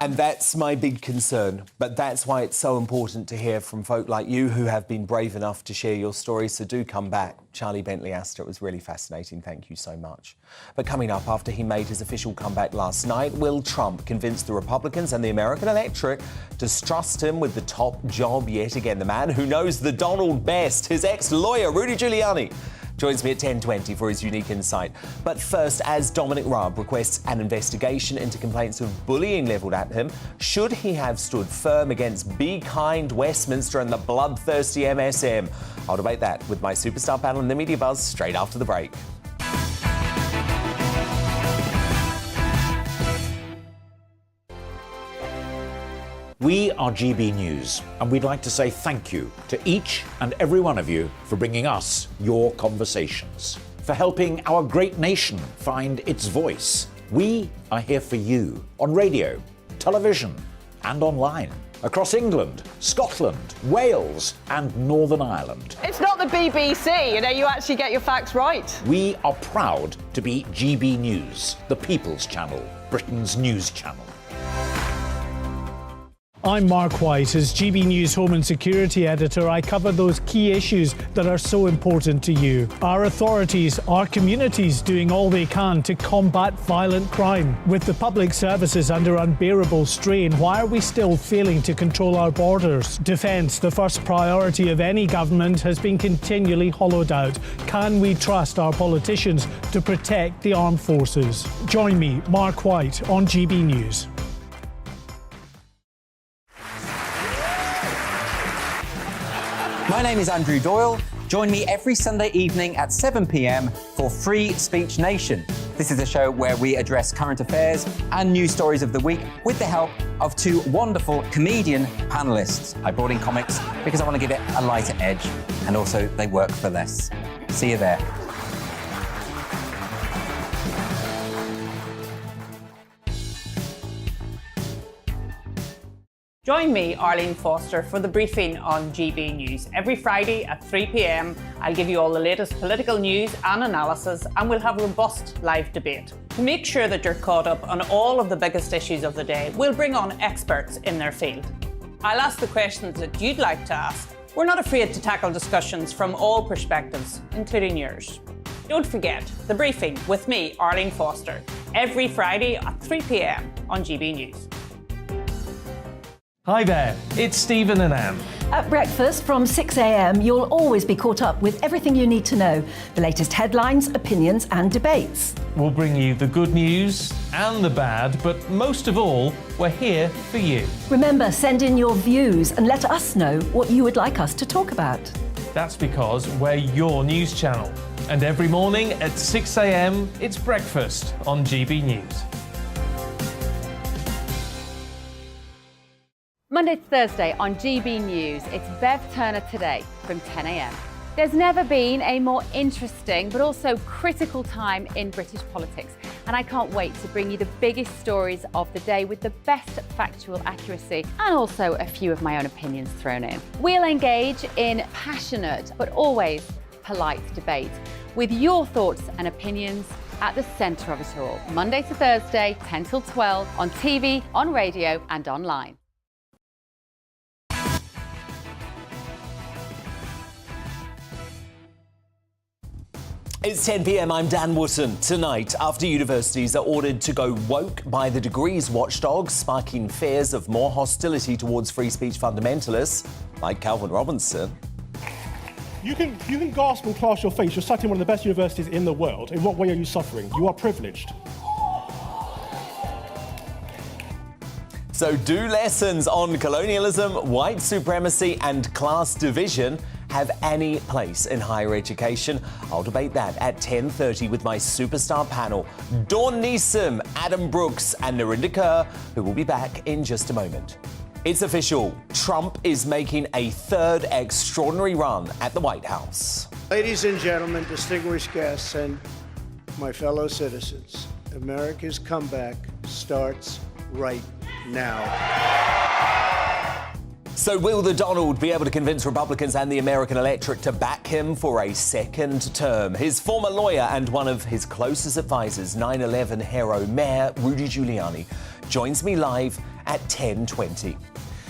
And that's my big concern. But that's why it's so important to hear from folk like you who have been brave enough to share your stories. So do come back. Charlie Bentley-Astor, it was really fascinating. Thank you so much. But coming up, after he made his official comeback last night, will Trump convince the Republicans and the American electorate to trust him with the top job yet again? The man who knows the Donald best, his ex-lawyer, Rudy Giuliani, joins me at 10:20 for his unique insight. But first, as Dominic Raab requests an investigation into complaints of bullying levelled at him, should he have stood firm against Be Kind Westminster and the bloodthirsty MSM? I'll debate that with my superstar panel in the Media Buzz straight after the break. We are GB News, and we'd like to say thank you to each and every one of you for bringing us your conversations, for helping our great nation find its voice. We are here for you on radio, television, and online, across England, Scotland, Wales, and Northern Ireland. It's not the BBC, you actually get your facts right. We are proud to be GB News, the People's Channel, Britain's news channel. I'm Mark White. As GB News Home and Security Editor, I cover those key issues that are so important to you. Are authorities, our communities doing all they can to combat violent crime? With the public services under unbearable strain, why are we still failing to control our borders? Defence, the first priority of any government, has been continually hollowed out. Can we trust our politicians to protect the armed forces? Join me, Mark White, on GB News. My name is Andrew Doyle. Join me every Sunday evening at 7 p.m. for Free Speech Nation. This is a show where we address current affairs and news stories of the week with the help of two wonderful comedian panellists. I brought in comics because I want to give it a lighter edge, and also they work for less. See you there. Join me, Arlene Foster, for the briefing on GB News. Every Friday at 3 p.m, I'll give you all the latest political news and analysis, and we'll have robust live debate. To make sure that you're caught up on all of the biggest issues of the day, we'll bring on experts in their field. I'll ask the questions that you'd like to ask. We're not afraid to tackle discussions from all perspectives, including yours. Don't forget, the briefing with me, Arlene Foster, every Friday at 3 p.m. on GB News. Hi there, it's Stephen and Anne. At breakfast from 6 a.m, you'll always be caught up with everything you need to know, the latest headlines, opinions and debates. We'll bring you the good news and the bad, but most of all, we're here for you. Remember, send in your views and let us know what you would like us to talk about. That's because we're your news channel. And every morning at 6 a.m, it's breakfast on GB News. Monday to Thursday on GB News, it's Bev Turner Today from 10 a.m. There's never been a more interesting but also critical time in British politics, and I can't wait to bring you the biggest stories of the day with the best factual accuracy and also a few of my own opinions thrown in. We'll engage in passionate but always polite debate with your thoughts and opinions at the centre of it all. Monday to Thursday, 10 till 12 on TV, on radio and online. It's 10 p.m, I'm Dan Wootton. Tonight, after universities are ordered to go woke by the degrees watchdog, sparking fears of more hostility towards free speech fundamentalists, like Calvin Robinson. You can gasp and class your face. You're studying one of the best universities in the world. In what way are you suffering? You are privileged. So do lessons on colonialism, white supremacy and class division have any place in higher education? I'll debate that at 10:30 with my superstar panel, Dawn Neeson, Adam Brooks and Narinder Kaur, who will be back in just a moment. It's official. Trump is making a third extraordinary run at the White House. Ladies and gentlemen, distinguished guests and my fellow citizens, America's comeback starts right now. So will the Donald be able to convince Republicans and the American electorate to back him for a second term? His former lawyer and one of his closest advisors, 9/11 hero Mayor Rudy Giuliani, joins me live at 10:20.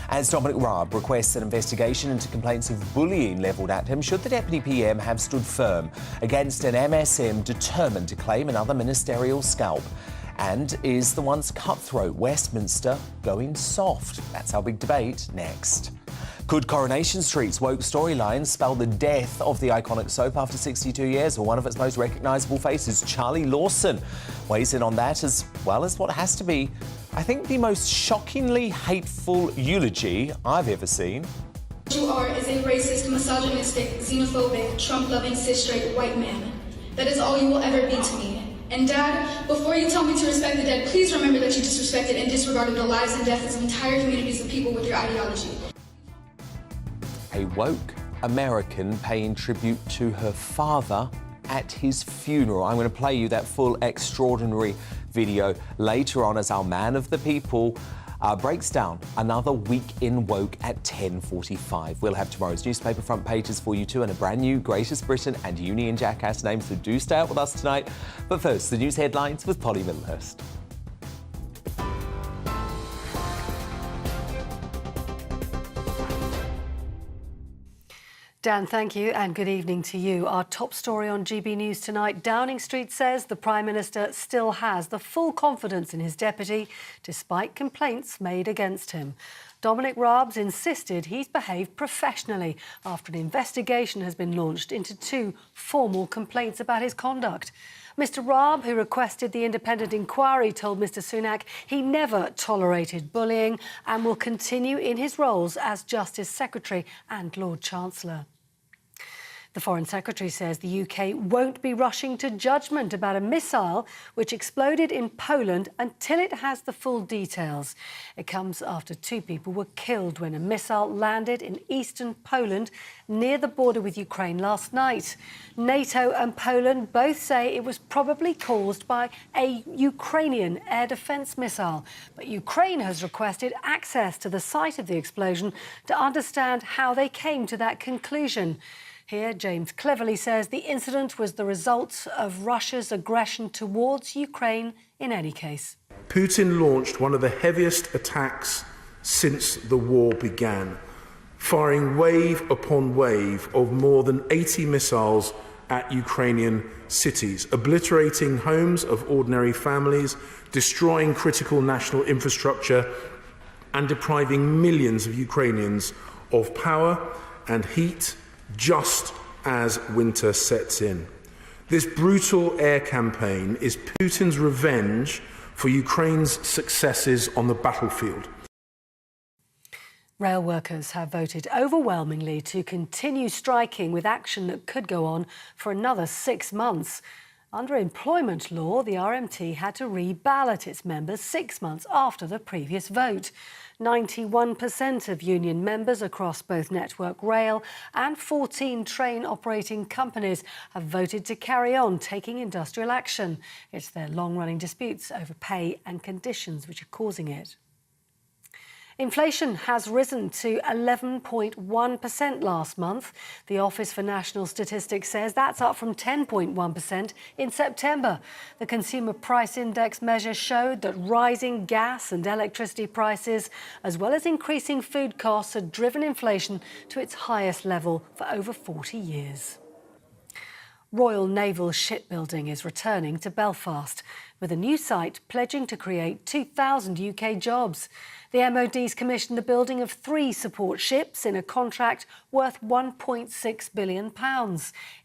As Dominic Raab requests an investigation into complaints of bullying levelled at him, should the Deputy PM have stood firm against an MSM determined to claim another ministerial scalp? And is the once cutthroat Westminster going soft? That's our big debate next. Could Coronation Street's woke storyline spell the death of the iconic soap after 62 years? Or one of its most recognisable faces, Charlie Lawson, weighs in on that, as well as what has to be, I think, the most shockingly hateful eulogy I've ever seen. What you are is a racist, misogynistic, xenophobic, Trump-loving, cis-straight white man. That is all you will ever be to me. And Dad, before you tell me to respect the dead, please remember that you disrespected and disregarded the lives and deaths of entire communities of people with your ideology. A woke American paying tribute to her father at his funeral. I'm going to play you that full extraordinary video later on as our man of the people breaks down another week in woke at 10:45. We'll have tomorrow's newspaper front pages for you too, and a brand new Greatest Britain and Union Jackass name, so do stay out with us tonight. But first, the news headlines with Polly Middlehurst. Dan, thank you, and good evening to you. Our top story on GB News tonight, Downing Street says the Prime Minister still has the full confidence in his deputy, despite complaints made against him. Dominic Raab's insisted he's behaved professionally after an investigation has been launched into 2 formal complaints about his conduct. Mr Raab, who requested the independent inquiry, told Mr Sunak he never tolerated bullying and will continue in his roles as Justice Secretary and Lord Chancellor. The Foreign Secretary says the UK won't be rushing to judgment about a missile which exploded in Poland until it has the full details. It comes after 2 people were killed when a missile landed in eastern Poland near the border with Ukraine last night. NATO and Poland both say it was probably caused by a Ukrainian air defence missile, but Ukraine has requested access to the site of the explosion to understand how they came to that conclusion. Here, James Cleverly says the incident was the result of Russia's aggression towards Ukraine in any case. Putin launched one of the heaviest attacks since the war began, firing wave upon wave of more than 80 missiles at Ukrainian cities, obliterating homes of ordinary families, destroying critical national infrastructure, and depriving millions of Ukrainians of power and heat, just as winter sets in. This brutal air campaign is Putin's revenge for Ukraine's successes on the battlefield. Rail workers have voted overwhelmingly to continue striking, with action that could go on for another 6 months. Under employment law, the RMT had to reballot its members 6 months after the previous vote. 91% of union members across both Network Rail and 14 train operating companies have voted to carry on taking industrial action. It's their long-running disputes over pay and conditions which are causing it. Inflation has risen to 11.1% last month. The Office for National Statistics says that's up from 10.1% in September. The Consumer Price Index measure showed that rising gas and electricity prices, as well as increasing food costs, had driven inflation to its highest level for over 40 years. Royal Naval Shipbuilding is returning to Belfast, with a new site pledging to create 2,000 UK jobs. The MOD's commissioned the building of 3 support ships in a contract worth £1.6 billion.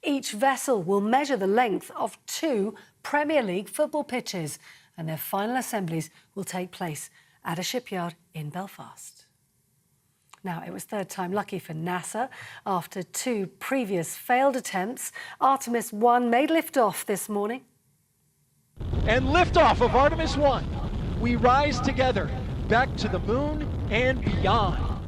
Each vessel will measure the length of 2 Premier League football pitches, and their final assemblies will take place at a shipyard in Belfast. Now, it was third time lucky for NASA. After 2 previous failed attempts, Artemis 1 made liftoff this morning. And liftoff of Artemis 1. We rise together, back to the moon and beyond.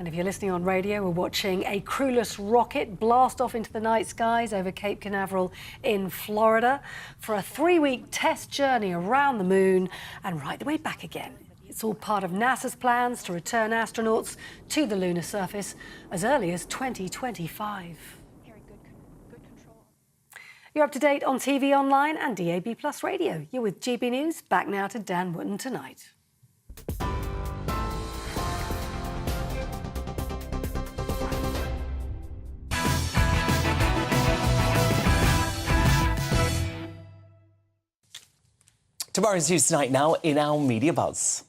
And if you're listening on radio, we're watching a crewless rocket blast off into the night skies over Cape Canaveral in Florida for a 3-week test journey around the moon and right the way back again. It's all part of NASA's plans to return astronauts to the lunar surface as early as 2025. You're up to date on TV, online and DAB+ radio. You're with GB News. Back now to Dan Wootton tonight. Tomorrow's news tonight now in our Media Buzz.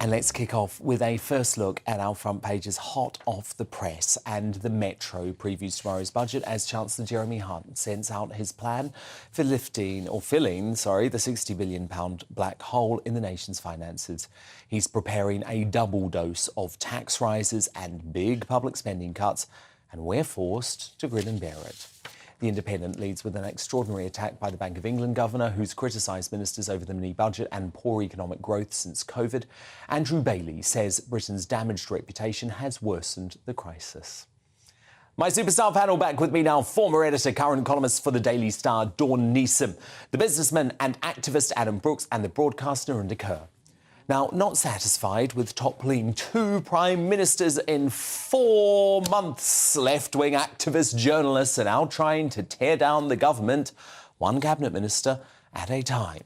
And let's kick off with a first look at our front pages hot off the press. And the Metro previews tomorrow's budget as Chancellor Jeremy Hunt sends out his plan for filling the £60 billion black hole in the nation's finances. He's preparing a double dose of tax rises and big public spending cuts, and we're forced to grin and bear it. The Independent leads with an extraordinary attack by the Bank of England governor, who's criticised ministers over the mini budget and poor economic growth since COVID. Andrew Bailey says Britain's damaged reputation has worsened the crisis. My superstar panel back with me now, former editor, current columnist for the Daily Star, Dawn Neeson, the businessman and activist Adam Brooks, and the broadcaster Nerinda Kerr. Now, not satisfied with toppling 2 prime ministers in 4 months, left-wing activist journalists are now trying to tear down the government, one cabinet minister at a time.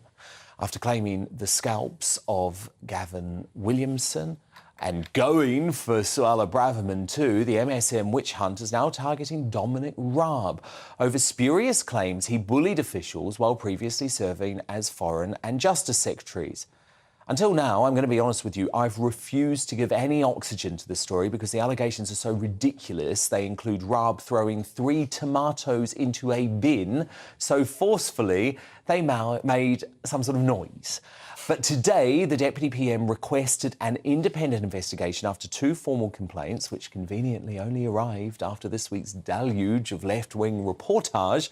After claiming the scalps of Gavin Williamson, And going for Suella Braverman too, the MSM witch hunt is now targeting Dominic Raab over spurious claims he bullied officials while previously serving as Foreign and Justice Secretaries. Until now, I'm going to be honest with you, I've refused to give any oxygen to the story because the allegations are so ridiculous. They include Raab throwing 3 tomatoes into a bin so forcefully they made some sort of noise. But today, the Deputy PM requested an independent investigation after 2 formal complaints, which conveniently only arrived after this week's deluge of left-wing reportage,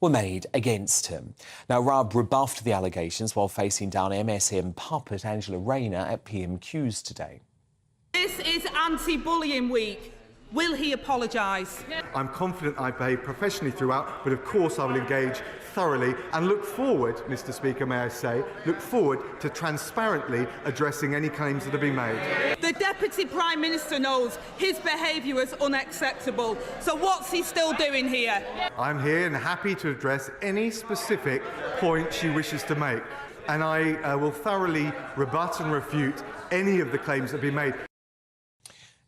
were made against him. Now, Raab rebuffed the allegations while facing down MSM puppet Angela Rayner at PMQs today. This is anti-bullying week. Will he apologise? I'm confident I behaved professionally throughout, but of course I will engage thoroughly and look forward, Mr. Speaker, may I say, look forward to transparently addressing any claims that have been made. The Deputy Prime Minister knows his behaviour is unacceptable, so what's he still doing here? I'm here and happy to address any specific point she wishes to make, and I will thoroughly rebut and refute any of the claims that have been made.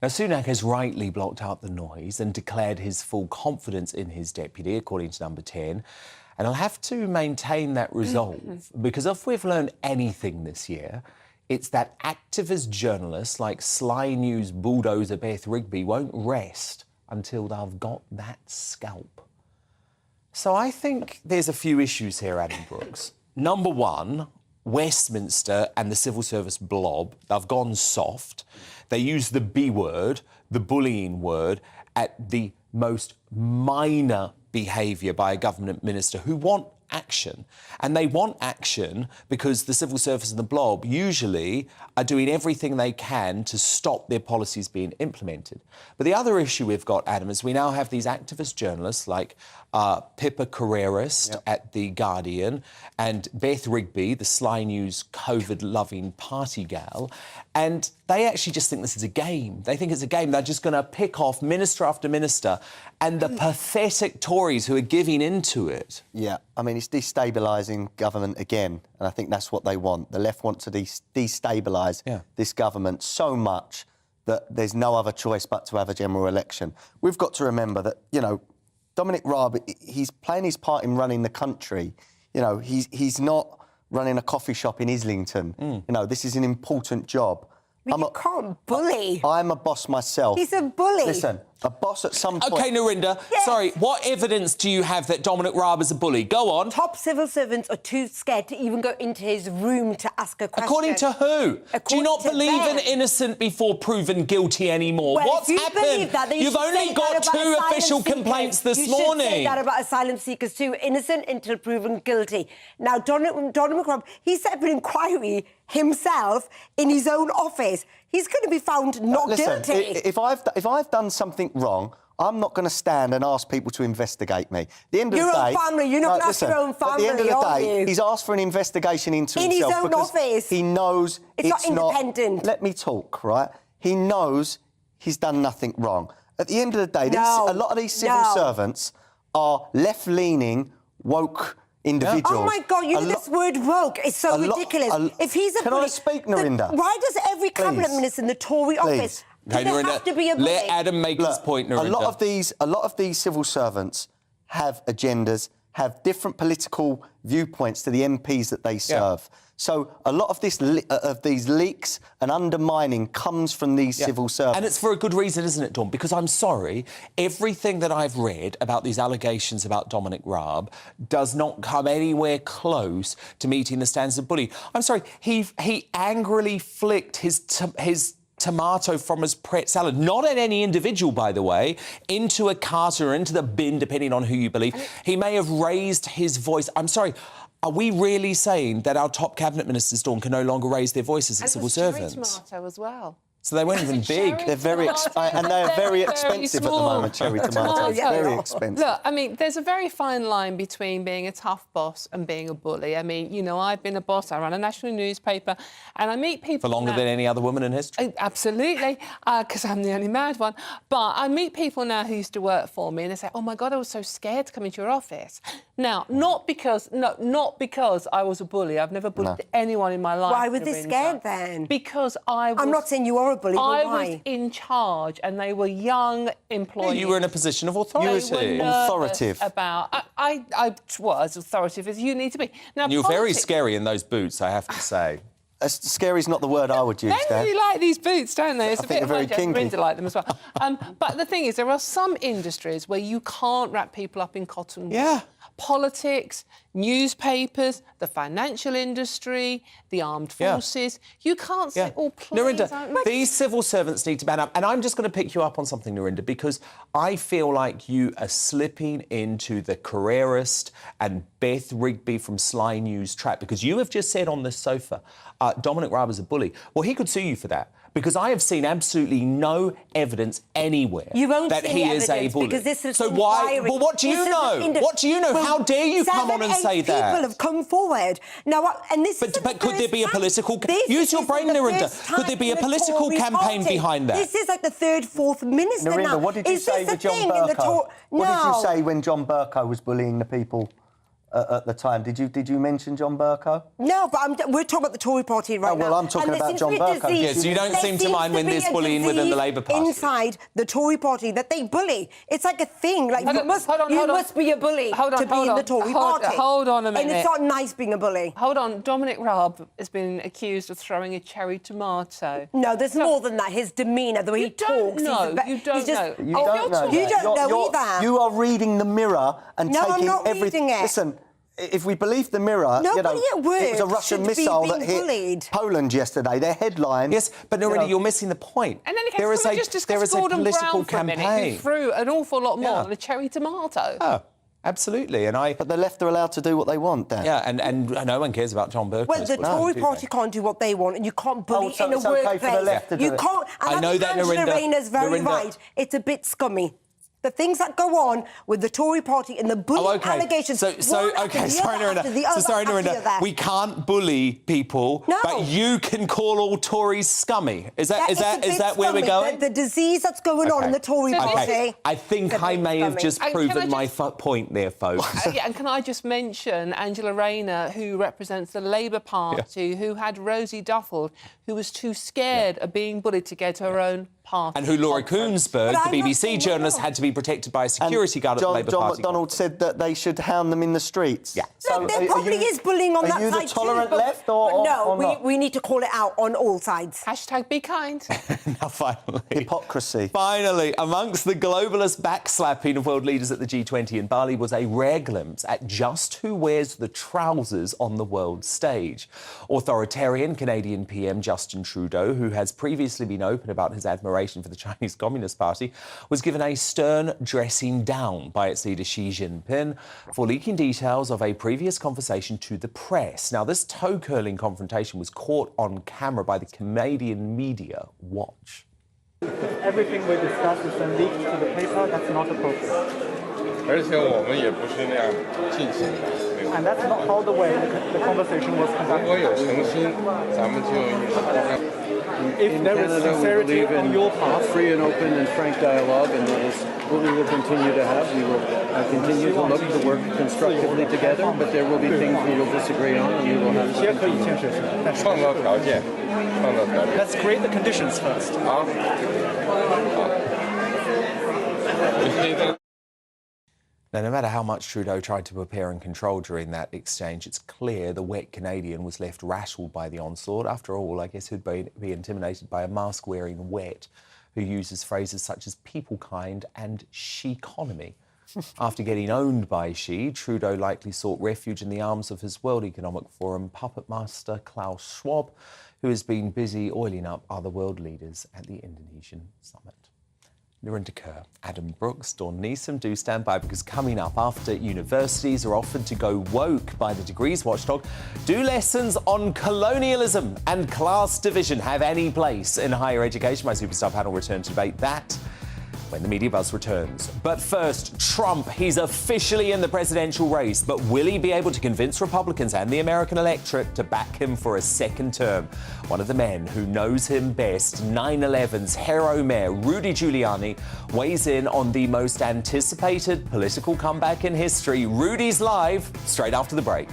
Now, Sunak has rightly blocked out the noise and declared his full confidence in his deputy, according to Number 10. And I'll have to maintain that resolve, because if we've learned anything this year, it's that activist journalists like Sly News bulldozer Beth Rigby won't rest until they've got that scalp. So I think there's a few issues here, Adam Brooks. Number one, Westminster and the civil service blob, they've gone soft. They use the B word, the bullying word, at the most minor behaviour by a government minister who want action. And they want action because the civil service and the blob usually are doing everything they can to stop their policies being implemented. But the other issue we've got, Adam, is we now have these activist journalists like Pippa Carreras at The Guardian and Beth Rigby, the Sly News COVID-loving party gal, and they actually just think this is a game. They think it's a game. They're just going to pick off minister after minister and the pathetic Tories who are giving into it. Yeah, I mean, it's destabilising government again, and I think that's what they want. The left want to destabilise this government so much that there's no other choice but to have a general election. We've got to remember that, you know, Dominic Raab, he's playing his part in running the country. You know, he's not running a coffee shop in Islington. You know, this is an important job. But you can't bully. I'm a boss myself. He's a bully. Listen, a boss at some point... OK, Narinda, sorry, what evidence do you have that Dominic Raab is a bully? Go on. Top civil servants are too scared to even go into his room to ask a question. According to who? Do you not believe an innocent before proven guilty anymore? Well, What's if you happened? believe that, then You've only got 2 official complaints this morning. You should say that about asylum seekers too. Innocent until proven guilty. Now, Dominic Raab, he set up an inquiry himself in his own office. He's going to be found not guilty. If I've done something wrong, I'm not going to stand and ask people to investigate me. At the end of the day... Your own family, you're not going to ask your own family, at the end of the day, he's asked for an investigation into himself. In his own office. He knows it's not independent. Let me talk, right? He knows he's done nothing wrong. At the end of the day, a lot of these civil servants are left-leaning, woke individuals. Oh, my God, you know this word woke is so ridiculous. If he's a Can I speak, Narinda? Why does every cabinet minister in the Tory office... Okay, Narinda, let Adam make his point, Narinda. A lot of these civil servants have agendas, have different political viewpoints to the MPs that they serve. So a lot of these leaks and undermining comes from these civil servants. And it's for a good reason, isn't it, Dawn? Because I'm sorry, everything that I've read about these allegations about Dominic Raab does not come anywhere close to meeting the standards of bullying. I'm sorry, he angrily flicked his tomato from his Pret salad, not at any individual, by the way, into a carton or into the bin, depending on who you believe. He may have raised his voice. I'm sorry, are we really saying that our top cabinet ministers, Dawn, can no longer raise their voices at civil servants? Tomato as well. So they weren't even big. They're very and they're very expensive at the moment, cherry tomatoes. Very expensive. Look, I mean, there's a very fine line between being a tough boss and being a bully. I mean, you know, I've been a boss. I run a national newspaper, and I meet people... For longer than any other woman in history? Absolutely, because I'm the only married one. But I meet people now who used to work for me, and they say, oh, my God, I was so scared to come into your office. Now, not because I was a bully. I've never bullied anyone in my life. Why were they scared then? Because I was... I'm not saying you are a bully, but I why? was in charge, and they were young employees. You were in a position of authority. They were authoritative. About I was authoritative as you need to be. Now, You're very politics- scary in those boots, I have to say. Scary's not the word I would use, They Dad. really like these boots, don't they? It's I a think bit they're very of kinky. Rinda like them as well. But the thing is, there are some industries where you can't wrap people up in cotton wool. Yeah. Politics, newspapers, the financial industry, the armed forces. You can't say, oh, please. Narinda, these civil servants need to man up. And I'm just going to pick you up on something, Narinda, because I feel like you are slipping into the careerist and Beth Rigby from Sly News trap, because you have just said on this sofa, Dominic Raab is a bully. Well, he could sue you for that. Because I have seen absolutely no evidence anywhere that he is a bully. Because this is so why? Well, what do you know? What do you know? How dare you come on and say that? People have come forward now, and this. But could there be a political? Use your brain, Narinda. Could there be a political campaign behind that? This is like the third, fourth minister Narinda, now. what did you say with John Bercow? What did you say when John Bercow was bullying the people at the time? Did you mention John Bercow? No, but we're talking about the Tory party right now. Well, I'm talking about John Bercow. Yes, you don't seem to mind when there's bullying within the Labour Party. Inside the Tory party that they bully. It's like a thing. Like you must be a bully to be in the Tory party. Hold on a minute. And it's not nice being a bully. Hold on. Dominic Raab has been accused of throwing a cherry tomato. No, there's more than that. His demeanour, the way he talks. You don't know. You don't know. You don't know either. You are reading the Mirror and No, taking I'm not reading it. Listen, if we believe the Mirror, Nobody at work it was a Russian should be missile being that hit bullied. Poland yesterday. Their headline. Yes, but Narinda, you're missing the point. And then there is a Gordon political Brown for a minute, campaign. who threw an awful lot more than a cherry tomato. Oh, absolutely. But the left are allowed to do what they want, Dan. Yeah, and no one cares about John Bercow. Well, the Tory party can't do what they want, and you can't bully in a it's okay workplace. for the left to do You it. can't. And I know that, Angela Narinda. Rayner's very Narinda. right. It's a bit scummy. The things that go on with the Tory party and the bullying allegations. Sorry, Narinda. We can't bully people, but you can call all Tories scummy. Is that where we're going? The disease that's going on in the Tory party. I think I may have just proven my point there, folks. And can I just mention Angela Rayner, who represents the Labour Party, who had Rosie Duffield, who was too scared of being bullied to get her own party. And who Laura Koonsberg, the BBC journalist, had to be protected by a security guard at the Labour John Party. McDonnell said that they should hound them in the streets. Yeah. So there probably is bullying on that side Are you the tolerant left or not? We need to call it out on all sides. Hashtag be kind. Now, finally. Hypocrisy. Finally, amongst the globalist backslapping of world leaders at the G20 in Bali was a rare glimpse at just who wears the trousers on the world stage. Authoritarian Canadian PM Justin Trudeau, who has previously been open about his admiration for the Chinese Communist Party, was given a stern dressing down by its leader Xi Jinping for leaking details of a previous conversation to the press. Now, this toe-curling confrontation was caught on camera by the Canadian media. Watch. Everything we discuss is then leaked to the paper. That's not appropriate. And that's not how the conversation was conducted. If there is sincerity on your part, free and open and frank dialogue, and that is what we will continue to have. We will continue to look to work constructively together, but there will be things we will disagree on, and we will have to. Let's create the conditions first. Now, no matter how much Trudeau tried to prepare and control during that exchange, it's clear the wet Canadian was left rattled by the onslaught. After all, I guess who'd be intimidated by a mask-wearing wet who uses phrases such as people kind and she-economy. After getting owned by Xi, Trudeau likely sought refuge in the arms of his World Economic Forum puppet master Klaus Schwab, who has been busy oiling up other world leaders at the Indonesian summit. Narinda Kerr, Adam Brooks, Dawn Neeson, do stand by, because coming up, after universities are offered to go woke by the degrees watchdog, do lessons on colonialism and class division have any place in higher education? My superstar panel return to debate that when the Media Buzz returns. But first, Trump, he's officially in the presidential race, but will he be able to convince Republicans and the American electorate to back him for a second term? One of the men who knows him best, 9/11's hero mayor Rudy Giuliani, weighs in on the most anticipated political comeback in history. Rudy's live straight after the break.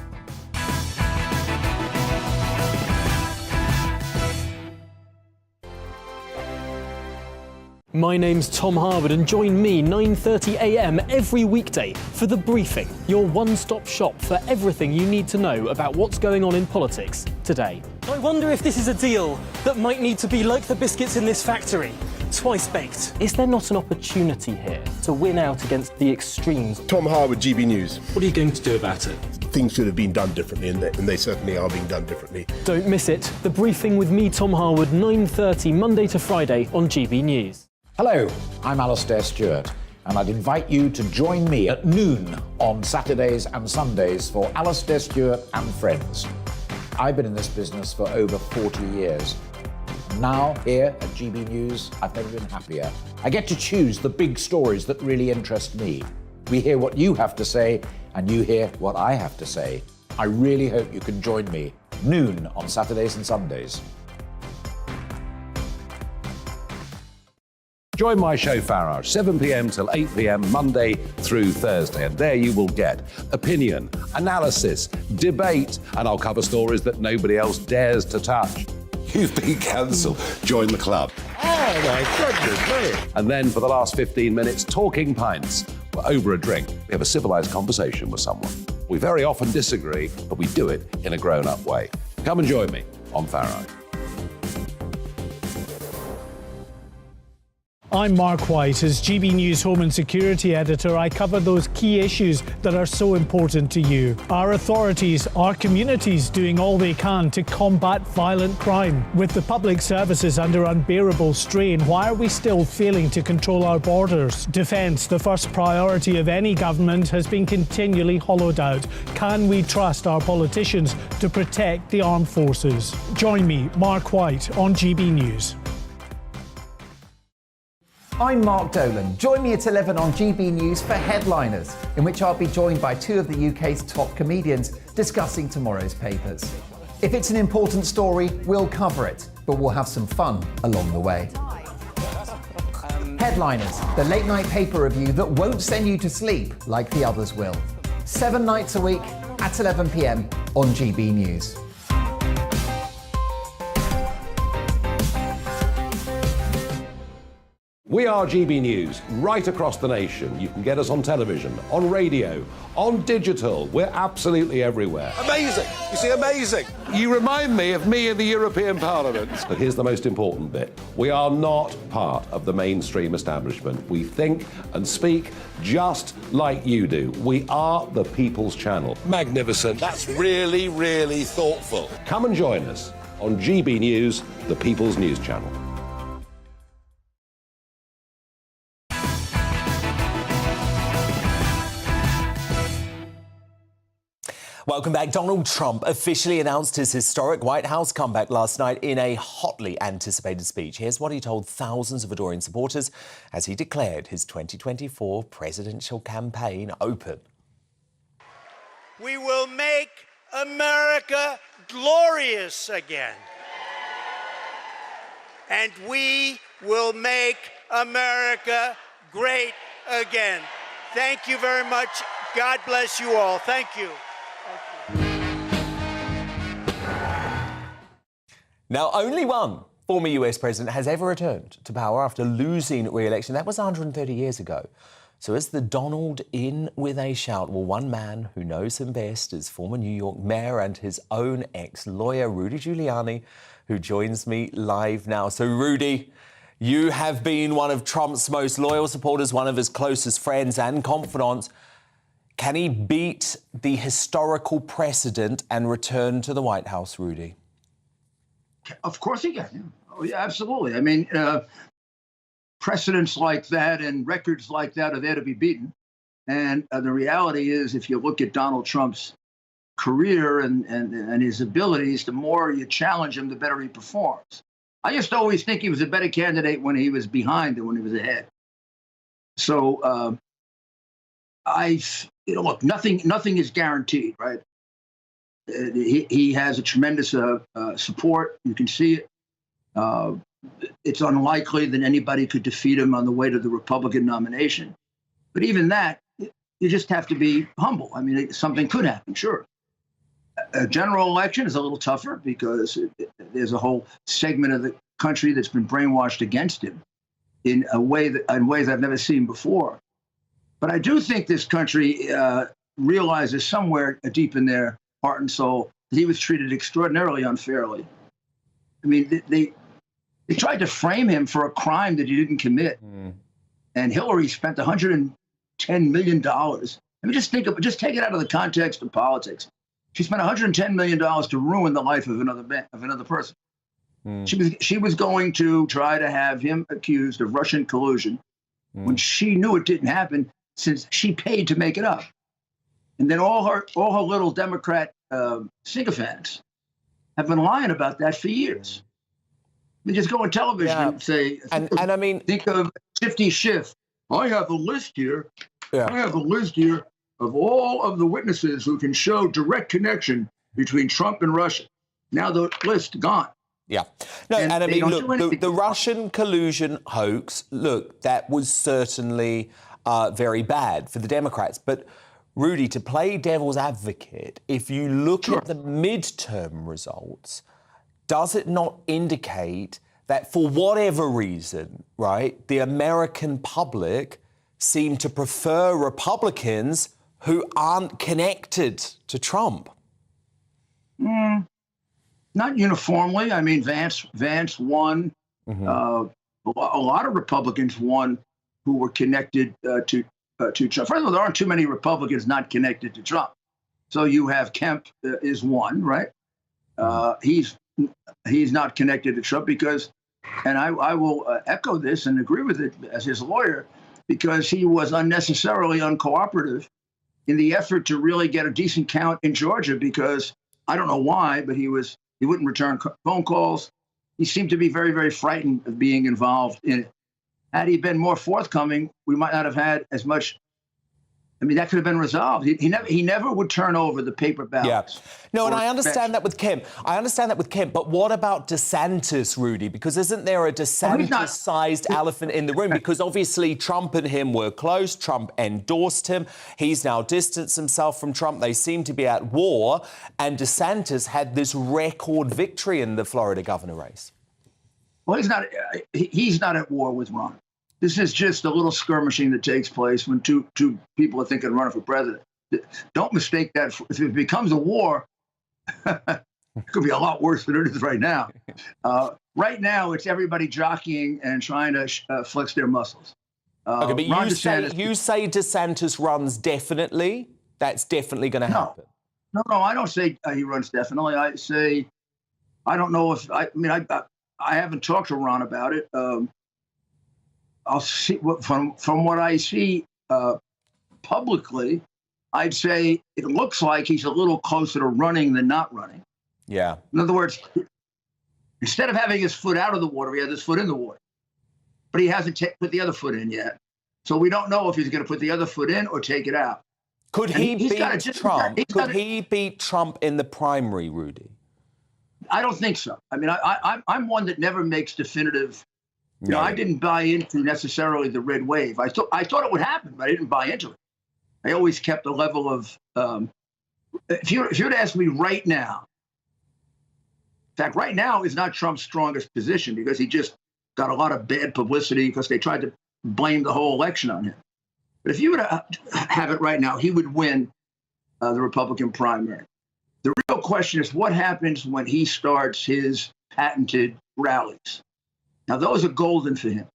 My name's Tom Harwood, and join me 9:30 a.m. every weekday for The Briefing, your one-stop shop for everything you need to know about what's going on in politics today. I wonder if this is a deal that might need to be like the biscuits in this factory, twice baked. Is there not an opportunity here to win out against the extremes? Tom Harwood, GB News. What are you going to do about it? Things should have been done differently, and they certainly are being done differently. Don't miss it. The Briefing with me, Tom Harwood, 9:30 Monday to Friday on GB News. Hello, I'm Alastair Stewart, and I'd invite you to join me at noon on Saturdays and Sundays for Alastair Stewart and Friends. I've been in this business for over 40 years. Now, here at GB News, I've never been happier. I get to choose the big stories that really interest me. We hear what you have to say, and you hear what I have to say. I really hope you can join me, noon on Saturdays and Sundays. Join my show Farage, 7 p.m. till 8 p.m. Monday through Thursday, and there you will get opinion, analysis, debate, and I'll cover stories that nobody else dares to touch. You've been cancelled. Join the club. Oh my goodness me. And then for the last 15 minutes, talking pints. We're over a drink. We have a civilised conversation with someone. We very often disagree, but we do it in a grown-up way. Come and join me on Farage. I'm Mark White. As GB News Home and Security Editor, I cover those key issues that are so important to you. Our authorities, our communities doing all they can to combat violent crime. With the public services under unbearable strain, why are we still failing to control our borders? Defence, the first priority of any government, has been continually hollowed out. Can we trust our politicians to protect the armed forces? Join me, Mark White, on GB News. I'm Mark Dolan. Join me at 11 on GB News for Headliners, in which I'll be joined by two of the UK's top comedians discussing tomorrow's papers. If it's an important story, we'll cover it, but we'll have some fun along the way. Headliners, the late-night paper review that won't send you to sleep like the others will. 7 nights a week at 11 p.m. on GB News. We are GB News, right across the nation. You can get us on television, on radio, on digital. We're absolutely everywhere. Amazing. You see, amazing. You remind me of me in the European Parliament. But here's the most important bit. We are not part of the mainstream establishment. We think and speak just like you do. We are the People's Channel. Magnificent. That's really, really thoughtful. Come and join us on GB News, the People's News Channel. Welcome back. Donald Trump officially announced his historic White House comeback last night in a hotly anticipated speech. Here's what he told thousands of adoring supporters as he declared his 2024 presidential campaign open. We will make America glorious again. And we will make America great again. Thank you very much. God bless you all. Thank you. Now, only one former US president has ever returned to power after losing re-election. That was 130 years ago. So is the Donald in with a shout? Well, one man who knows him best is former New York mayor and his own ex-lawyer, Rudy Giuliani, who joins me live now. So, Rudy, you have been one of Trump's most loyal supporters, one of his closest friends and confidants. Can he beat the historical precedent and return to the White House, Rudy? Of course he can. Oh, yeah, absolutely. I mean, precedents like that and records like that are there to be beaten. And the reality is, if you look at Donald Trump's career and his abilities, the more you challenge him, the better he performs. I used to always think he was a better candidate when he was behind than when he was ahead. So look, nothing is guaranteed, right? He has a tremendous support. You can see it. It's unlikely that anybody could defeat him on the way to the Republican nomination. But even that, you just have to be humble. I mean, something could happen, sure. A general election is a little tougher because there's a whole segment of the country that's been brainwashed against him. in ways I've never seen before. But I do think this country realizes somewhere deep in their heart and soul that he was treated extraordinarily unfairly. I mean, they tried to frame him for a crime that he didn't commit. And Hillary spent $110 million. I mean, just take it out of the context of politics. She spent $110 million to ruin the life of another person. She was going to try to have him accused of Russian collusion when she knew it didn't happen, since she paid to make it up. And then all her little Democrat sycophants have been lying about that for years. I mean, just go on television and say, and I mean, think of Shifty Schiff. I have a list here. I have a list here of all of the witnesses who can show direct connection between Trump and Russia. Now the list gone. Yeah. No, and I mean, look, the Russian collusion hoax, look, that was certainly very bad for the Democrats. But, Rudy, to play devil's advocate, if you look at the midterm results, does it not indicate that for whatever reason, right, the American public seem to prefer Republicans who aren't connected to Trump? Not uniformly. I mean, Vance won. A lot of Republicans won who were connected to Trump. First of all, there aren't too many Republicans not connected to Trump. So you have Kemp is one, right? He's not connected to Trump because, and I will echo this and agree with it as his lawyer, because he was unnecessarily uncooperative in the effort to really get a decent count in Georgia, because I don't know why, but he wouldn't return phone calls. He seemed to be very, very frightened of being involved in it. Had he been more forthcoming, we might not have had as much. I mean, that could have been resolved. He never would turn over the paper ballots. Yeah. No, and I understand that with Kemp. But what about DeSantis, Rudy? Because isn't there a DeSantis-sized elephant in the room? Because obviously Trump and him were close. Trump endorsed him. He's now distanced himself from Trump. They seem to be at war. And DeSantis had this record victory in the Florida governor race. Well, he's not at war with Ron. This is just a little skirmishing that takes place when two people are thinking of running for president. Don't mistake that. If it becomes a war, it could be a lot worse than it is right now. Right now, it's everybody jockeying and trying to flex their muscles. Okay, but you say DeSantis runs definitely? That's definitely going to happen? No, I don't say he runs definitely. I say, I don't know if, I haven't talked to Ron about it. I'll see from what I see publicly, I'd say it looks like he's a little closer to running than not running. Yeah. In other words, instead of having his foot out of the water, he has his foot in the water. But he hasn't put the other foot in yet. So we don't know if he's going to put the other foot in or take it out. Could he beat Trump? Could he beat Trump in the primary, Rudy? I don't think so. I mean, I'm one that never makes definitive. You know, I didn't buy into necessarily the red wave. I thought it would happen, but I didn't buy into it. I always kept a level of. If you were to ask me right now, in fact, right now is not Trump's strongest position because he just got a lot of bad publicity because they tried to blame the whole election on him. But if you were to have it right now, he would win the Republican primary. The real question is what happens when he starts his patented rallies. Now, those are golden for him.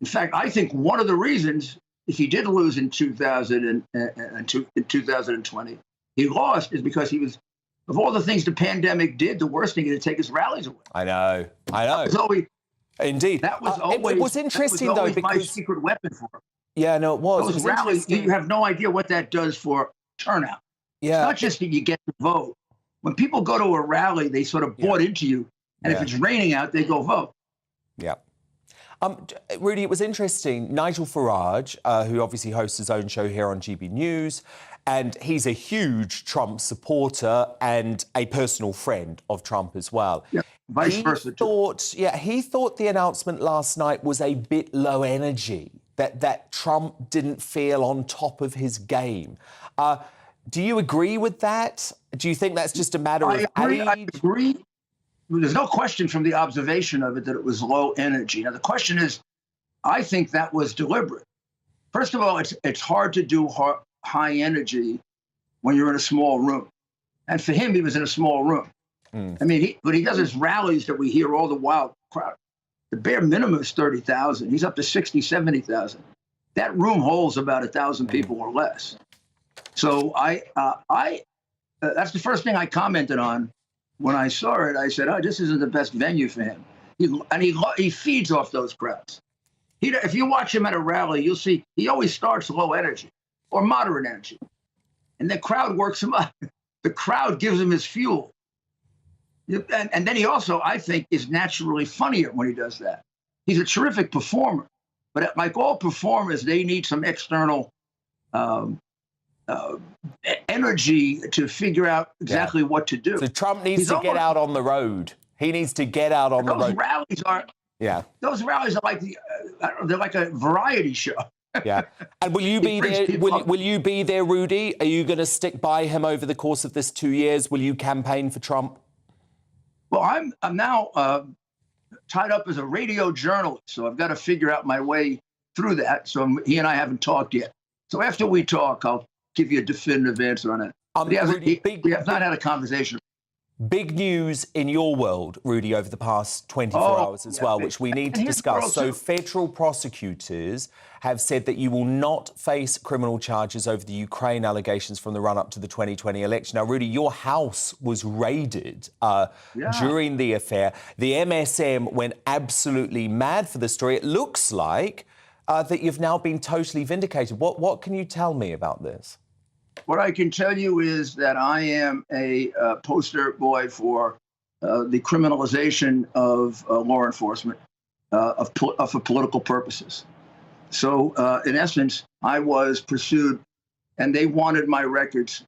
In fact, I think one of the reasons, if he did lose in 2020, he lost is because he was, of all the things the pandemic did, the worst thing is to take his rallies away. I know. That was always, indeed. That was always, it was interesting, that was though, my because secret weapon for him. Yeah, no, it was. Those rallies, you have no idea what that does for turnout. Yeah. It's not just that you get to vote. When people go to a rally, they sort of bought into you. And if it's raining out, they go vote. Yeah. Rudy, it was interesting. Nigel Farage, who obviously hosts his own show here on GB News, and he's a huge Trump supporter and a personal friend of Trump as well. Yeah, vice versa. He thought the announcement last night was a bit low energy, that Trump didn't feel on top of his game. Do you agree with that? Do you think that's just a matter of age? I agree. There's no question from the observation of it that it was low energy. Now, the question is, I think that was deliberate. First of all, it's hard to do high energy when you're in a small room. And for him, he was in a small room. I mean, but he does his rallies that we hear all the wild crowd. The bare minimum is 30,000. He's up to 60, 70,000. That room holds about 1,000 people or less. So that's the first thing I commented on when I saw it. I said, "Oh, this isn't the best venue for him." He feeds off those crowds. If you watch him at a rally, you'll see he always starts low energy or moderate energy, and the crowd works him up. The crowd gives him his fuel. And then he also, I think, is naturally funnier when he does that. He's a terrific performer, but like all performers, they need some external energy to figure out exactly what to do. So Trump needs to get out on the road. He needs to get out on the road. Those rallies are like they're like a variety show. Yeah. And will you be there? Will you be there, Rudy? Are you going to stick by him over the course of this 2 years? Will you campaign for Trump? Well, I'm now tied up as a radio journalist, so I've got to figure out my way through that. So he and I haven't talked yet. So after we talk, I'll give you a definitive answer on it. We have not had a conversation. Big news in your world, Rudy, over the past 24 hours as well, which we need to discuss. So federal prosecutors have said that you will not face criminal charges over the Ukraine allegations from the run-up to the 2020 election. Now, Rudy, your house was raided during the affair. The MSM went absolutely mad for the story. It looks like that you've now been totally vindicated. What can you tell me about this? What I can tell you is that I am a poster boy for the criminalization of law enforcement for political purposes. So, in essence, I was pursued, and they wanted my records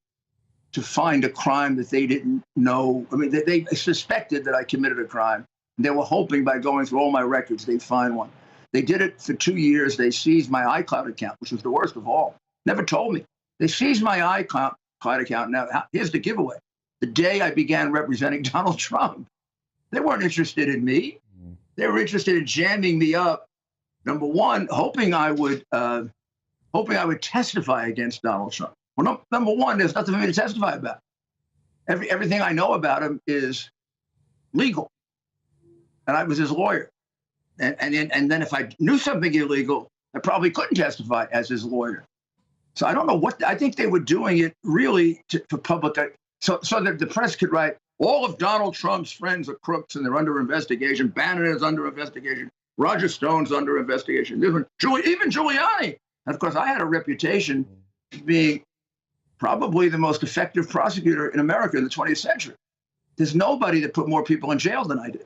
to find a crime that they didn't know. I mean, they suspected that I committed a crime. They were hoping by going through all my records, they'd find one. They did it for 2 years. They seized my iCloud account, which was the worst of all. Never told me. They seized my iCloud account. Now, here's the giveaway. The day I began representing Donald Trump, they weren't interested in me. They were interested in jamming me up. Number one, hoping I would testify against Donald Trump. Well, number one, there's nothing for me to testify about. Everything I know about him is legal, and I was his lawyer. And then if I knew something illegal, I probably couldn't testify as his lawyer. So I don't know what, I think they were doing it really for public, so that the press could write, all of Donald Trump's friends are crooks and they're under investigation. Bannon is under investigation. Roger Stone's under investigation. Even Giuliani. And of course, I had a reputation of being probably the most effective prosecutor in America in the 20th century. There's nobody that put more people in jail than I did.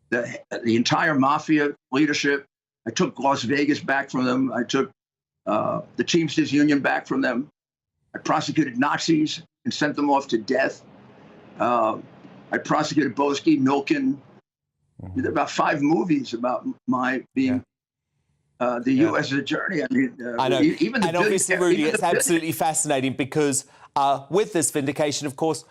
The entire mafia leadership. I took Las Vegas back from them. I took the Teamsters Union back from them. I prosecuted Nazis and sent them off to death. I prosecuted Boesky, Milken. Did about 5 movies about my being the U.S. attorney. I mean, I know. And obviously, Rudy, it's absolutely fascinating because with this vindication, of course,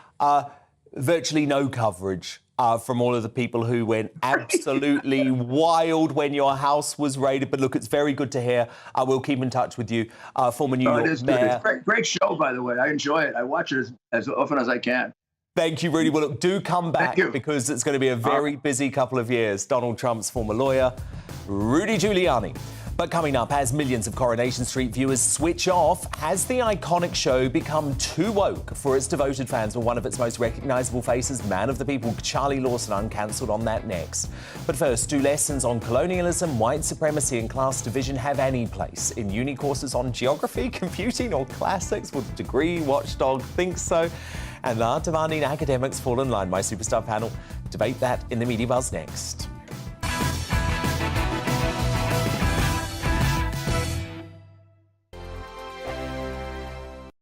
virtually no coverage from all of the people who went absolutely wild when your house was raided. But look, it's very good to hear. I will keep in touch with you, former New York mayor. It's great show, by the way. I enjoy it. I watch it as often as I can. Thank you, Rudy. Well, look, do come back because it's going to be a very busy couple of years. Donald Trump's former lawyer, Rudy Giuliani. But coming up, as millions of Coronation Street viewers switch off, has the iconic show become too woke for its devoted fans? Or one of its most recognisable faces, man of the people, Charlie Lawson, uncancelled on that next. But first, do lessons on colonialism, white supremacy and class division have any place in uni courses on geography, computing or classics? Will the degree watchdog think so? And are demanding academics fall in line? My superstar panel debate that in the Media Buzz next.